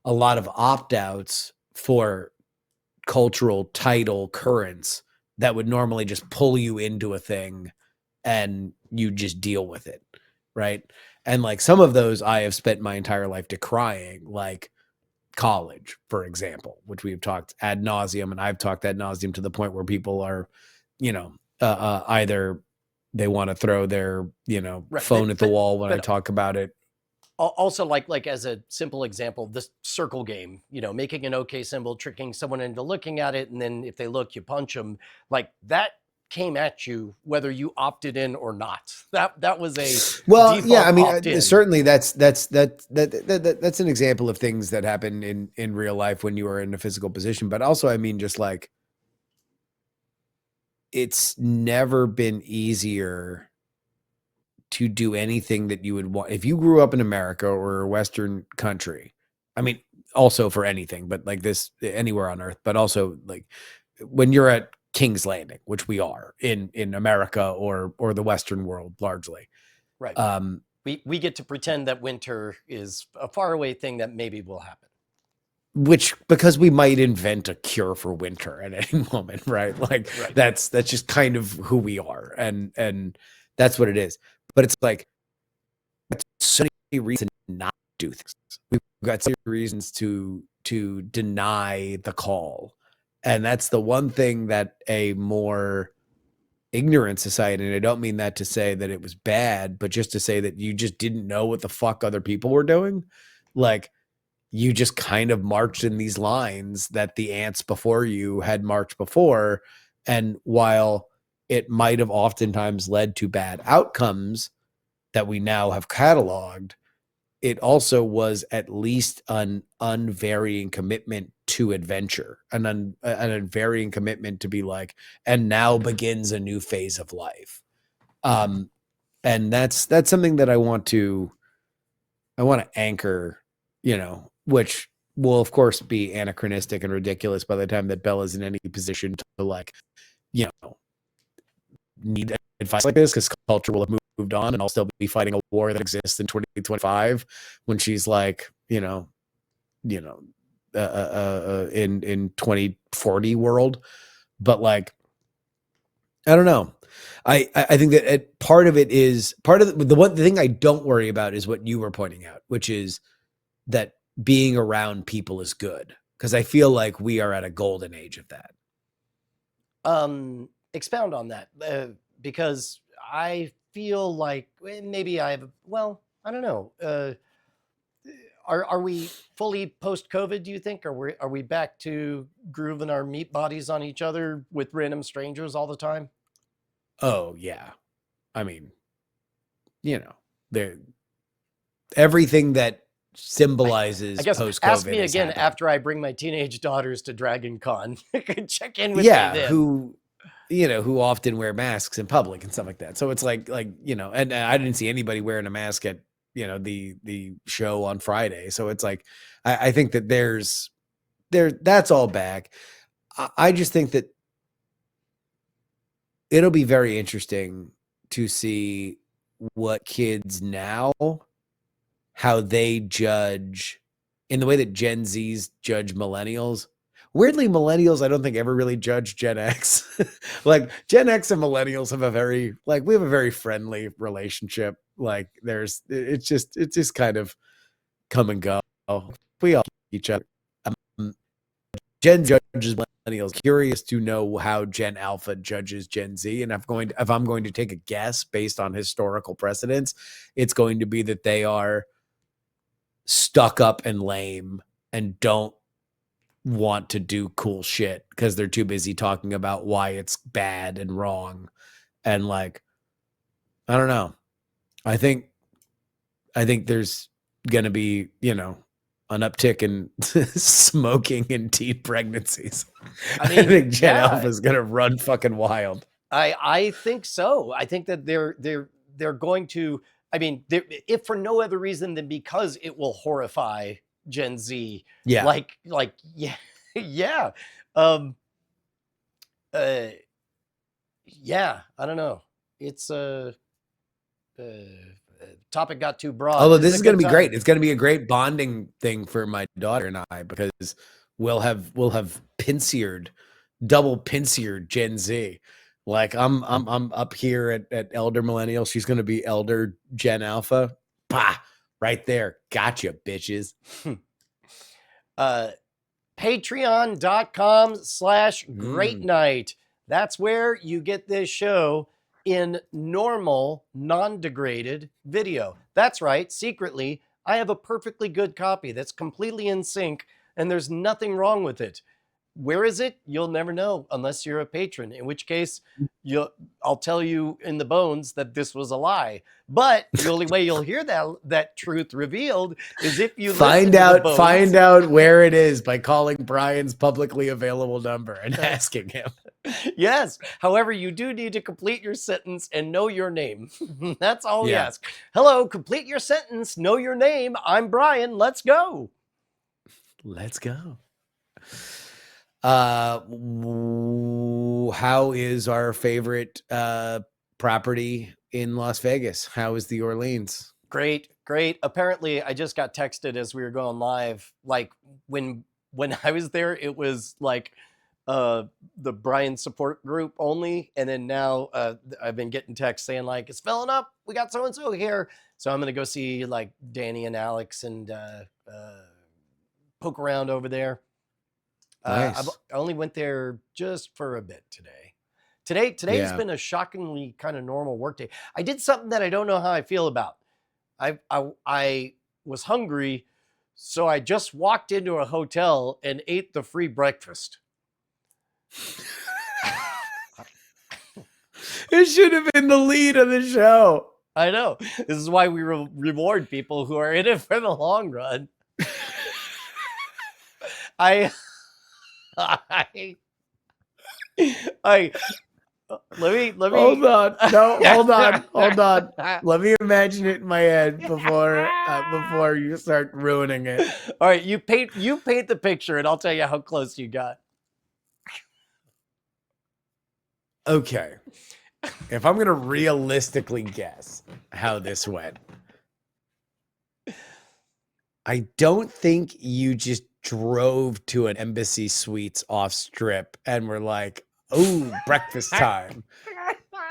Speaker 2: a lot of opt-outs for cultural title currents that would normally just pull you into a thing and you just deal with it, right? And like some of those I have spent my entire life decrying, like college, for example, which we've talked ad nauseum, and I've talked ad nauseum to the point where people are, you know, either they want to throw their, you know, phone at the wall when I talk about it.
Speaker 1: Also, like as a simple example, this circle game, you know, making an OK symbol, tricking someone into looking at it, and then if they look, you punch them. Like that came at you whether you opted in or not. That was a
Speaker 2: I mean, certainly that's an example of things that happen in real life when you are in a physical position. But also, I mean, just like it's never been easier to do anything that you would want if you grew up in America or a Western country. I mean, also for anything, but like this anywhere on earth, but also like when you're at King's Landing, which we are in America or the Western world largely.
Speaker 1: Right. We get to pretend that winter is a faraway thing that maybe will happen.
Speaker 2: Which, because we might invent a cure for winter at any moment, right? Like that's just kind of who we are, and that's what it is. But it's like so many reasons not to do things. We've got so many reasons to deny the call, and that's the one thing that a more ignorant society, and I don't mean that to say that it was bad, but just to say that you just didn't know what the fuck other people were doing. Like you just kind of marched in these lines that the ants before you had marched before. And while it might have oftentimes led to bad outcomes that we now have cataloged, it also was at least an unvarying commitment to adventure, an unvarying commitment to be like, and now begins a new phase of life. And that's something that I want to anchor, you know, which will of course be anachronistic and ridiculous by the time that Bella's in any position to like, you know, need advice like this, because culture will have moved on and I'll still be fighting a war that exists in 2025 when she's like, you know, you know, in 2040 world. But like, I don't know. I think that part of it is the thing I don't worry about is what you were pointing out, which is that being around people is good, because I feel like we are at a golden age of that.
Speaker 1: Expound on that, because I feel like maybe I have. Well, I don't know. Are we fully post-COVID, do you think? Are we back to grooving our meat bodies on each other with random strangers all the time?
Speaker 2: Oh yeah, I mean, everything that symbolizes
Speaker 1: I guess
Speaker 2: post-COVID.
Speaker 1: ask me again after I bring my teenage daughters to Dragon Con. Check in with me then.
Speaker 2: who often wear masks in public and stuff like that. So it's like and I didn't see anybody wearing a mask at the show on Friday. So it's like I think that that's all back. I just think that it'll be very interesting to see what kids now, how they judge in the way that Gen Zs judge millennials. Weirdly, millennials, I don't think ever really judge Gen X. Like Gen X and millennials have we have a very friendly relationship. Like it's just kind of come and go. We all each other. Gen judges millennials. Curious to know how Gen Alpha judges Gen Z. And if I'm going to take a guess based on historical precedents, it's going to be that they are stuck up and lame and don't want to do cool shit because they're too busy talking about why it's bad and wrong. And like, I don't know. I think there's going to be, an uptick in smoking and teen pregnancies. I think Gen Alpha is going to run fucking wild.
Speaker 1: I think so. I think that they're going to, I mean, if for no other reason than because it will horrify Gen Z.
Speaker 2: Yeah.
Speaker 1: Like, yeah. Yeah. Yeah. I don't know. It's topic got too broad.
Speaker 2: Although this is going to be great. It's going to be a great bonding thing for my daughter and I, because we'll have double pincered Gen Z. Like I'm up here at elder millennial. She's going to be elder Gen Alpha. Bah, right there. Gotcha, bitches.
Speaker 1: Patreon.com/great night. That's where you get this show in normal, non-degraded video. That's right. Secretly, I have a perfectly good copy that's completely in sync, and there's nothing wrong with it. Where is it? You'll never know unless you're a patron, in which case I'll tell you in the bones that this was a lie. But the only way you'll hear that truth revealed is if you find
Speaker 2: out where it is by calling Brian's publicly available number and asking him.
Speaker 1: Yes. However, you do need to complete your sentence and know your name. That's all we ask. Hello, complete your sentence, know your name. I'm Brian. Let's go.
Speaker 2: Let's go. How is our favorite property in Las Vegas? How is the Orleans?
Speaker 1: Great. Apparently, I just got texted as we were going live. Like when I was there, it was like the Brian support group only, and then now I've been getting texts saying like it's filling up. We got so and so here, so I'm gonna go see like Danny and Alex and poke around over there.
Speaker 2: Nice.
Speaker 1: I only went there just for a bit today. Today's been a shockingly kind of normal work day. I did something that I don't know how I feel about. I was hungry, so I just walked into a hotel and ate the free breakfast.
Speaker 2: It should have been the lead of the show.
Speaker 1: I know. This is why we reward people who are in it for the long run. let me
Speaker 2: hold on. No, hold on. Let me imagine it in my head before you start ruining it.
Speaker 1: All right, you paint the picture and I'll tell you how close you got.
Speaker 2: Okay. If I'm going to realistically guess how this went, I don't think you just drove to an Embassy Suites off strip and were like, oh, breakfast time.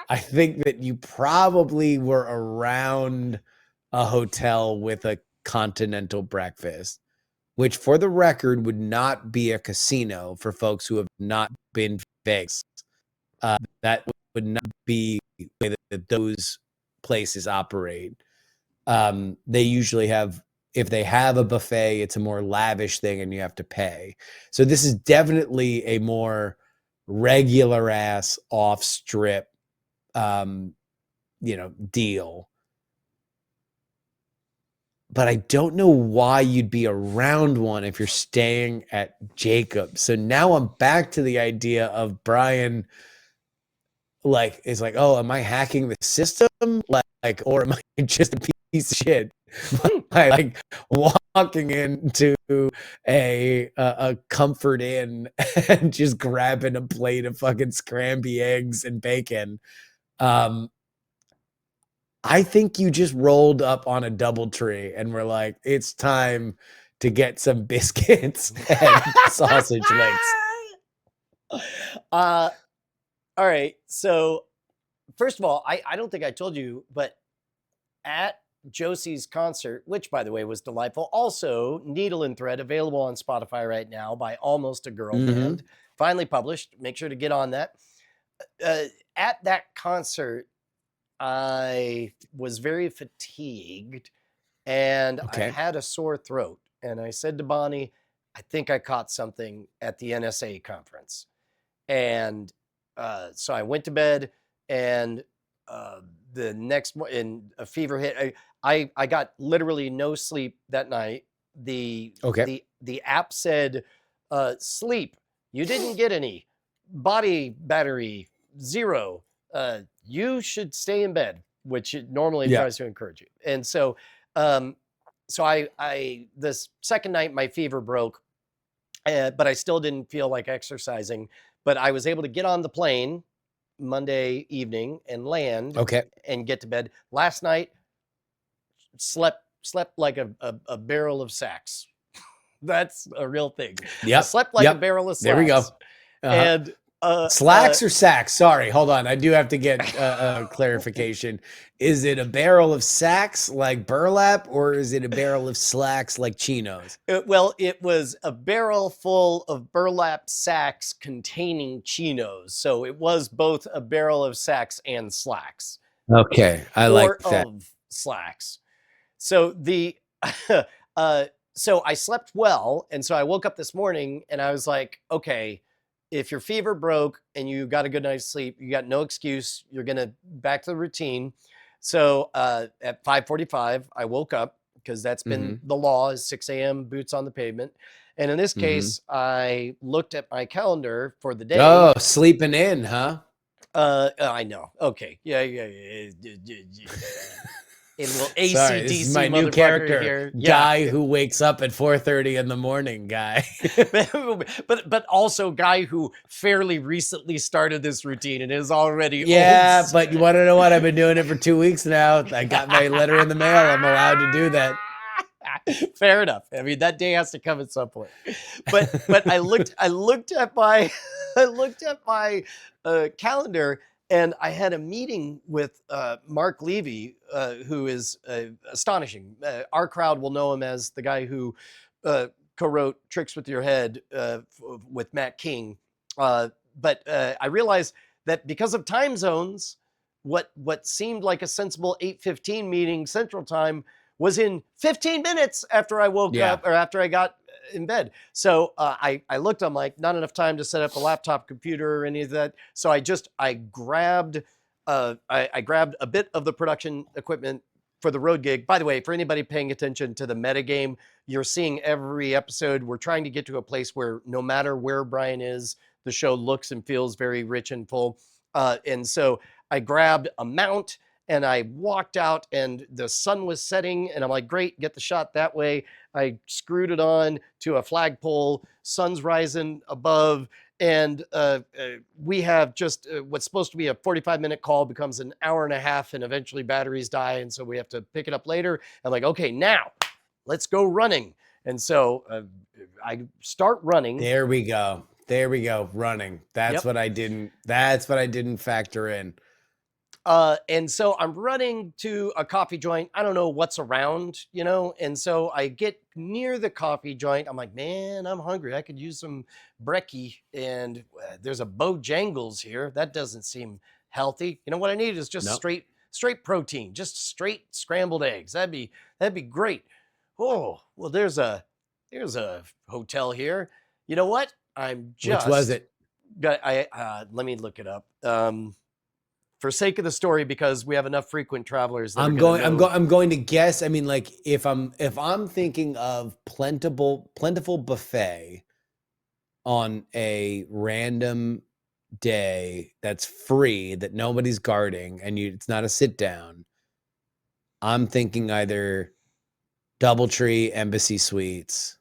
Speaker 2: I think that you probably were around a hotel with a continental breakfast, which for the record would not be a casino for folks who have not been to Vegas. That would not be the way that those places operate. They usually have, if they have a buffet, it's a more lavish thing and you have to pay. So this is definitely a more regular ass off strip, deal. But I don't know why you'd be around one if you're staying at Jacob. So now I'm back to the idea of Brian, like, is like, oh, am I hacking the system? Like, or am I just a piece of shit? By like walking into a Comfort Inn and just grabbing a plate of fucking scramby eggs and bacon. I think you just rolled up on a DoubleTree and were like, it's time to get some biscuits and sausage links.
Speaker 1: All right. So first of all, I don't think I told you, but at Josie's concert, which by the way was delightful, also Needle and Thread available on Spotify right now by Almost a Girl Band, finally published. Make sure to get on that. At that concert, I was very fatigued and I had a sore throat. And I said to Bonnie, I think I caught something at the NSA conference. And so I went to bed, and the next morning, a fever hit. I got literally no sleep that night. The app said, sleep, you didn't get any. Body battery, 0. You should stay in bed, which it normally tries to encourage you. And so, I this second night, my fever broke, but I still didn't feel like exercising. But I was able to get on the plane Monday evening and land and get to bed. Last night, slept like a barrel of sacks. That's a real thing. I slept like a barrel of slacks.
Speaker 2: There we go.
Speaker 1: And
Speaker 2: slacks or sacks? Sorry, hold on. I do have to get clarification. Is it a barrel of sacks like burlap, or is it a barrel of slacks like chinos?
Speaker 1: Well, it was a barrel full of burlap sacks containing chinos. So it was both a barrel of sacks and slacks.
Speaker 2: Okay, I like that.
Speaker 1: Of slacks. So so I slept well, and so I woke up this morning and I was like, okay, if your fever broke and you got a good night's sleep, you got no excuse. You're gonna back to the routine. So at 5:45, I woke up, because that's been the law, is 6 a.m. boots on the pavement. And in this case, I looked at my calendar for the day.
Speaker 2: Oh, sleeping in, huh?
Speaker 1: I know. Okay. Yeah. A little ACDC.
Speaker 2: Sorry, this is my new character here. Guy who wakes up at 4:30 in the morning, guy.
Speaker 1: but also guy who fairly recently started this routine and is already
Speaker 2: old. But you want to know what? I've been doing it for 2 weeks now. I got my letter in the mail. I'm allowed to do that.
Speaker 1: Fair enough. I mean, that day has to come at some point. But I looked at my calendar, and I had a meeting with Mark Levy, who is astonishing. Our crowd will know him as the guy who co-wrote Tricks with Your Head with Matt King. But I realized that because of time zones, what seemed like a sensible 8:15 meeting Central Time was in 15 minutes after I woke up, or after I got in bed. So I looked, I'm like, not enough time to set up a laptop computer or any of that. So I grabbed a bit of the production equipment for the road gig. By the way, for anybody paying attention to the metagame, you're seeing every episode. We're trying to get to a place where no matter where Brian is, the show looks and feels very rich and full. And so I grabbed a mount and I walked out, and the sun was setting, and I'm like, great, get the shot that way. I screwed it on to a flagpole, sun's rising above, and we have just what's supposed to be a 45-minute call becomes an hour and a half, and eventually batteries die, and so we have to pick it up later. I'm like, okay, now let's go running. And so I start running.
Speaker 2: There we go. There we go. Running. That's what I didn't factor in.
Speaker 1: And so I'm running to a coffee joint. I don't know what's around, you know? And so I get near the coffee joint. I'm like, man, I'm hungry. I could use some brekkie. And there's a Bojangles here. That doesn't seem healthy. You know what I need is just straight protein, just straight scrambled eggs. That'd be great. Oh, well, there's a hotel here. You know what?
Speaker 2: Which was it?
Speaker 1: Let me look it up. For sake of the story, because we have enough frequent travelers.
Speaker 2: I'm going to guess. I mean, like if I'm thinking of plentiful buffet on a random day that's free, that nobody's guarding, and it's not a sit down, I'm thinking either DoubleTree, Embassy Suites,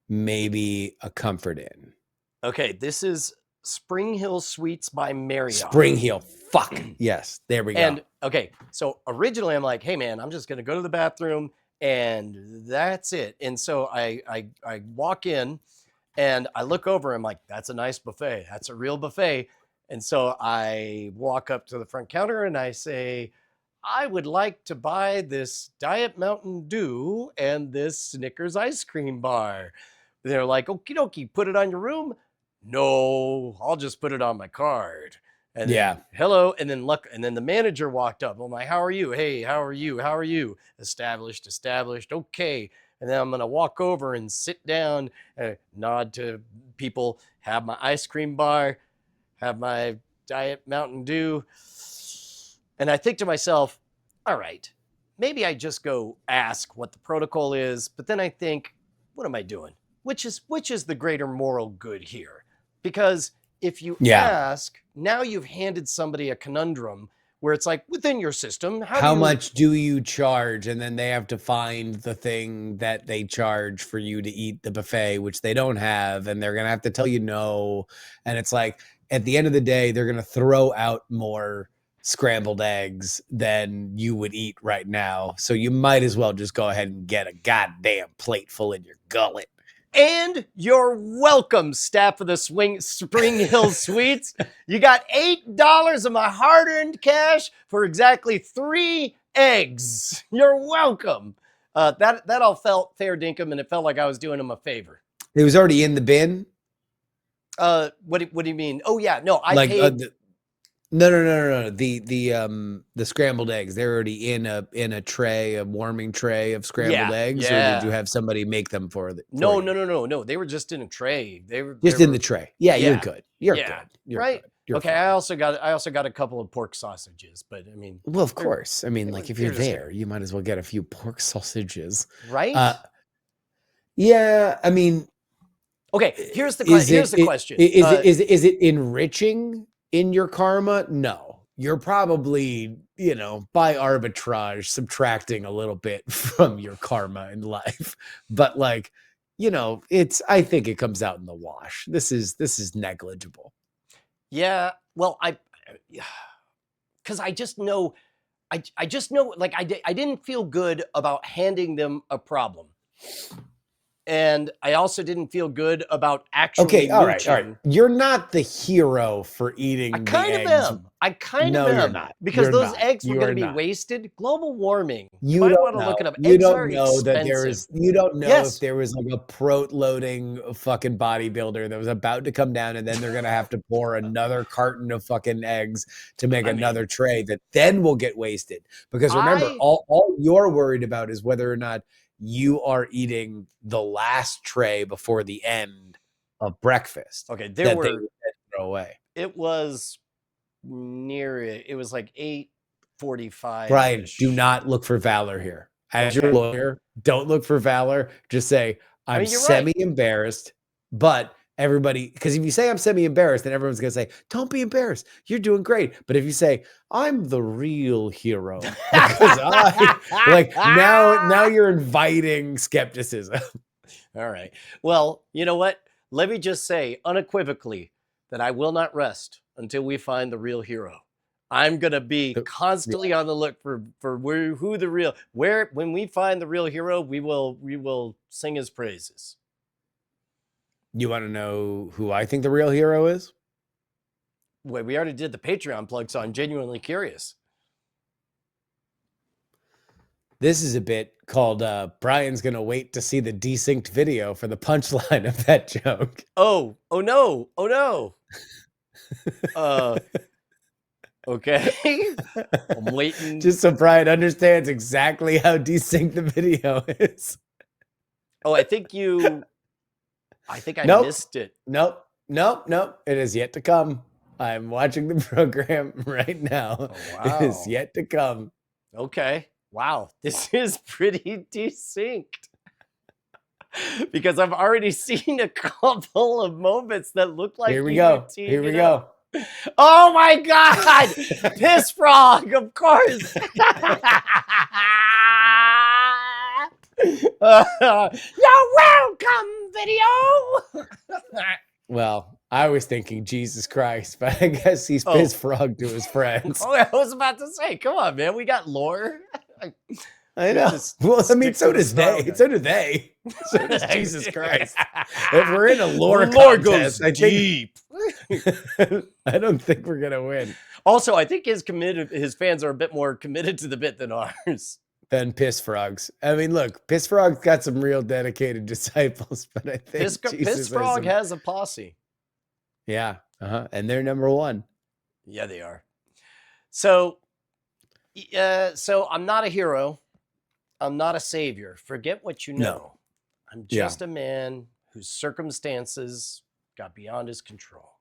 Speaker 2: maybe a Comfort Inn.
Speaker 1: Okay, this is Spring Hill Suites by Marriott.
Speaker 2: Spring Hill. Fuck. Yes. There we go.
Speaker 1: And okay, so originally I'm like, hey man, I'm just gonna go to the bathroom and that's it. And so I walk in and I look over, I'm like, that's a nice buffet. That's a real buffet. And so I walk up to the front counter and I say, I would like to buy this Diet Mountain Dew and this Snickers ice cream bar. They're like, okie dokie, put it on your room. No, I'll just put it on my card. And then, hello. And then the manager walked up. I'm like, how are you? Hey, how are you? How are you? Established. Okay. And then I'm going to walk over and sit down, nod to people, have my ice cream bar, have my Diet Mountain Dew. And I think to myself, all right, maybe I just go ask what the protocol is. But then I think, what am I doing? Which is the greater moral good here? Because if you ask, now you've handed somebody a conundrum where it's like, within your system, how
Speaker 2: much do you charge? And then they have to find the thing that they charge for you to eat the buffet, which they don't have. And they're going to have to tell you no. And it's like, at the end of the day, they're going to throw out more scrambled eggs than you would eat right now. So you might as well just go ahead and get a goddamn plate full in your gullet.
Speaker 1: And you're welcome, staff of the Spring Hill Suites. You got $8 of my hard-earned cash for exactly 3 eggs. You're welcome. That all felt fair dinkum, and it felt like I was doing him a favor.
Speaker 2: It was already in the bin?
Speaker 1: What do you mean? Oh yeah, no, I paid.
Speaker 2: No. The scrambled eggs, they're already in a tray, a warming tray of scrambled eggs, or did you have somebody make them for you?
Speaker 1: No. They were just in a tray. They were
Speaker 2: in the tray. Yeah, you're good. You're good. You're
Speaker 1: right.
Speaker 2: Good. You're
Speaker 1: okay.
Speaker 2: fine.
Speaker 1: I also got a couple of pork sausages, but I mean,
Speaker 2: well, of course. I mean, like if you're there, you might as well get a few pork sausages,
Speaker 1: right?
Speaker 2: Yeah. I mean,
Speaker 1: okay. Here's the question:
Speaker 2: Is it enriching in your karma? No, you're probably, by arbitrage, subtracting a little bit from your karma in life. But like, I think it comes out in the wash. This is negligible.
Speaker 1: Yeah. Well, because I just know, like I didn't feel good about handing them a problem. And I also didn't feel good about actually.
Speaker 2: Okay, all right. You're not the hero for eating.
Speaker 1: I kind of am. No, you're not. Because those eggs were going to be wasted. Global warming.
Speaker 2: You might want to look it up. You don't know that there is. You don't know if there was like a prot-loading fucking bodybuilder that was about to come down, and then they're going to have to pour another carton of fucking eggs to make another tray that then will get wasted. Because remember, all you're worried about is whether or not you are eating the last tray before the end of breakfast.
Speaker 1: Okay,
Speaker 2: they would throw away.
Speaker 1: It was near it. It was like 8:45.
Speaker 2: Brian, do not look for valor here. As your lawyer, don't look for valor. Just say, I'm semi-embarrassed, but everybody, because if you say I'm semi-embarrassed, then everyone's going to say, don't be embarrassed. You're doing great. But if you say, I'm the real hero, because now you're inviting skepticism.
Speaker 1: All right. Well, you know what? Let me just say unequivocally that I will not rest until we find the real hero. I'm gonna be constantly on the look for who the real when we find the real hero, we will sing his praises.
Speaker 2: You want to know who I think the real hero is?
Speaker 1: Wait, we already did the Patreon plug, so I'm genuinely curious.
Speaker 2: This is a bit called Brian's gonna wait to see the desynced video for the punchline of that joke.
Speaker 1: Oh no. Okay. I'm waiting.
Speaker 2: Just so Brian understands exactly how desynced the video is.
Speaker 1: Oh, I think I missed it.
Speaker 2: Nope. It is yet to come. I'm watching the program right now.
Speaker 1: Oh, wow.
Speaker 2: It is yet to come.
Speaker 1: Okay. Wow. This is pretty desynced. Because I've already seen a couple of moments that look like
Speaker 2: Here we go.
Speaker 1: Oh my God! Piss Frog, of course. You're welcome, video.
Speaker 2: Well, I was thinking Jesus Christ, but I guess he's Piss Frog to his friends.
Speaker 1: Oh, I was about to say, come on, man, we got lore.
Speaker 2: I know. Well, I mean, so does they. So do they. So does Jesus Christ. If we're in a lore contest,
Speaker 1: goes deep.
Speaker 2: I don't think we're gonna win.
Speaker 1: Also, I think his fans are a bit more committed to the bit than ours.
Speaker 2: Than Piss Frogs. I mean, look, Piss Frog's got some real dedicated disciples, but I think
Speaker 1: Piss Frog has a posse.
Speaker 2: Yeah, and they're number one.
Speaker 1: Yeah, they are. So I'm not a hero. I'm not a savior. Forget what you know.
Speaker 2: No.
Speaker 1: I'm just a man whose circumstances got beyond his control.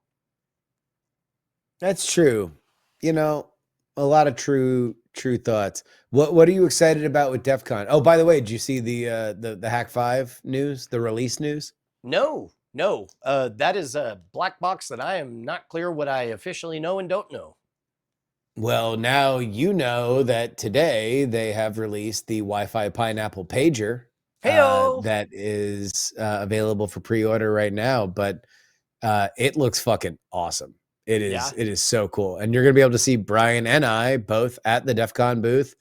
Speaker 2: That's true. You know, a lot of true thoughts. What are you excited about with Defcon? Oh, by the way, did you see the Hack 5 news, the release news?
Speaker 1: No. That is a black box that I am not clear what I officially know and don't know.
Speaker 2: Well, now you know that today they have released the Wi-Fi Pineapple pager that is available for pre-order right now, but it looks fucking awesome. It is so cool. And you're going to be able to see Brian and I both at the Defcon booth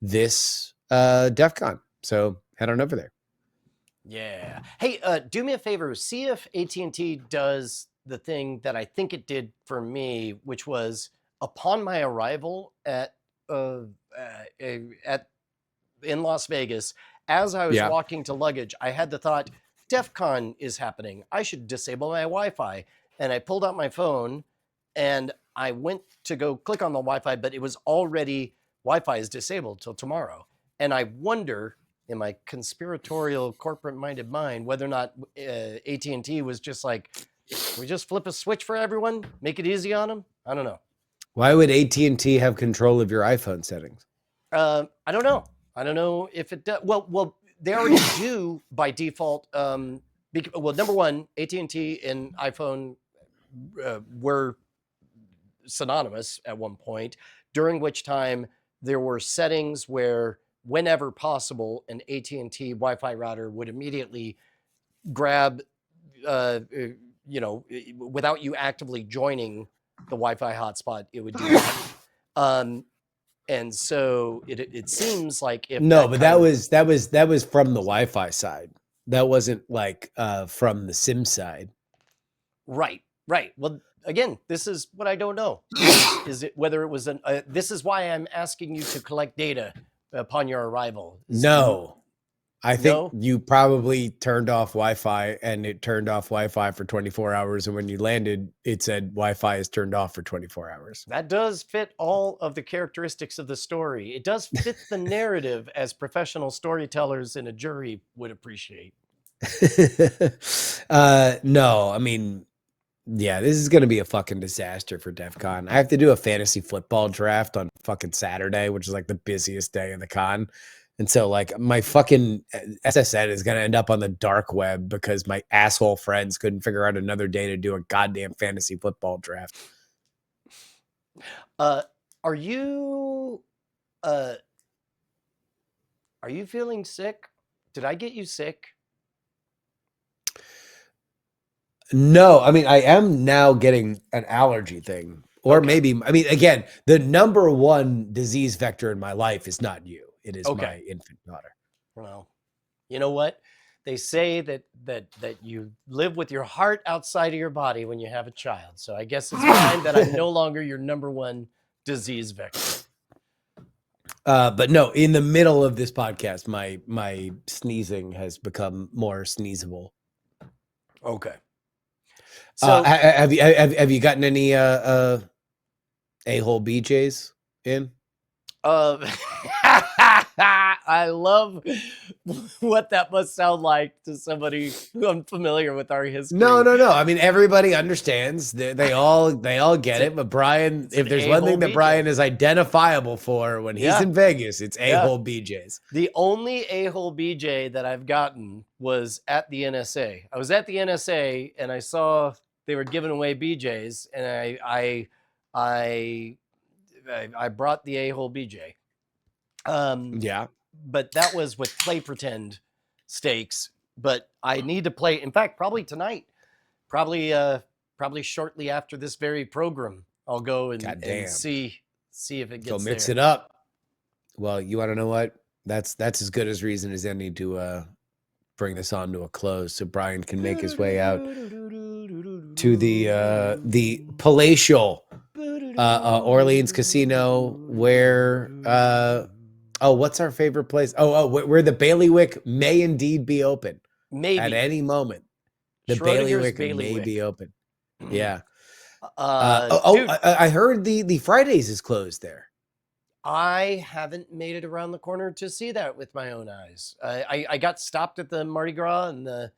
Speaker 2: this Defcon. So head on over there.
Speaker 1: Yeah. Hey, do me a favor. See if AT&T does the thing that I think it did for me, which was upon my arrival in Las Vegas, as I was walking to luggage, I had the thought, Defcon is happening. I should disable my Wi-Fi. And I pulled out my phone and I went to go click on the Wi-Fi, but it was already, Wi-Fi is disabled till tomorrow. And I wonder, in my conspiratorial corporate-minded mind, whether or not AT&T was just like, we just flip a switch for everyone, make it easy on them? I don't know.
Speaker 2: Why would AT&T have control of your iPhone settings?
Speaker 1: I don't know. I don't know if it does. Well, they already do by default. Well, number one, AT&T and iPhone were synonymous at one point, during which time there were settings where whenever possible, an AT&T Wi-Fi router would immediately grab, without you actively joining the Wi-Fi hotspot, it would do that. And so it seems like if
Speaker 2: that was from the Wi-Fi side. That wasn't like from the SIM side.
Speaker 1: Right. Well, again, this is what I don't know. Is it whether it was this is why I'm asking you to collect data upon your arrival.
Speaker 2: No. I think you probably turned off Wi-Fi and it turned off Wi-Fi for 24 hours. And when you landed, it said Wi-Fi is turned off for 24 hours.
Speaker 1: That does fit all of the characteristics of the story. It does fit the narrative as professional storytellers in a jury would appreciate.
Speaker 2: No, I mean, yeah, this is going to be a fucking disaster for Defcon. I have to do a fantasy football draft on fucking Saturday, which is like the busiest day of the con. And so like my fucking SSN is going to end up on the dark web because my asshole friends couldn't figure out another day to do a goddamn fantasy football draft.
Speaker 1: Are you feeling sick? Did I get you sick?
Speaker 2: No, I mean, I am now getting an allergy thing Or maybe, I mean, again, the number one disease vector in my life is not you. It is my infant daughter.
Speaker 1: Well, you know what? They say that you live with your heart outside of your body when you have a child. So I guess it's fine that I'm no longer your number one disease vector.
Speaker 2: But no, in the middle of this podcast, my sneezing has become more sneezable.
Speaker 1: Okay. So
Speaker 2: have you gotten any a-hole BJs in?
Speaker 1: I love what that must sound like to somebody who unfamiliar with our history.
Speaker 2: No. I mean, everybody understands. They all get it. But Brian, if there's one thing that Brian is identifiable for when he's in Vegas, it's a-hole BJs.
Speaker 1: The only a-hole BJ that I've gotten was at the NSA. I was at the NSA and I saw they were giving away BJs, and I brought the a-hole BJ. But that was with play pretend stakes. But I need to play. In fact, probably tonight, probably shortly after this very program, I'll go and see if it gets.
Speaker 2: Go mix it up. Well, you want to know what? That's as good as reason as any to bring this on to a close, so Brian can make his way out to the palatial Orleans casino where what's our favorite place? Where the bailiwick may indeed be open.
Speaker 1: Maybe
Speaker 2: at any moment. The bailiwick may be open. Yeah. I heard the Fridays is closed there.
Speaker 1: I haven't made it around the corner to see that with my own eyes. I got stopped at the Mardi Gras, and the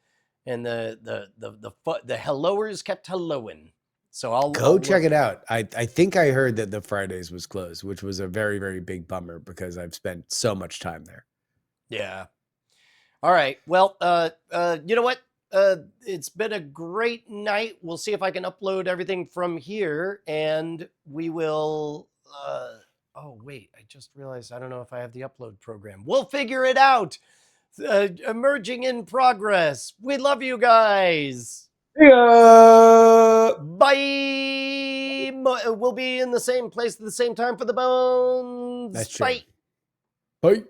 Speaker 1: helloers kept helloing. So I'll
Speaker 2: check it out. I think I heard that the Fridays was closed, which was a very, very big bummer because I've spent so much time there.
Speaker 1: Yeah. All right. Well, you know what? It's been a great night. We'll see if I can upload everything from here, and we will. Oh, wait, I just realized I don't know if I have the upload program. We'll figure it out. Emerging in progress. We love you guys.
Speaker 2: Yeah.
Speaker 1: Bye. We'll be in the same place at the same time for the bones.
Speaker 2: That's true.
Speaker 1: Bye.
Speaker 2: Bye.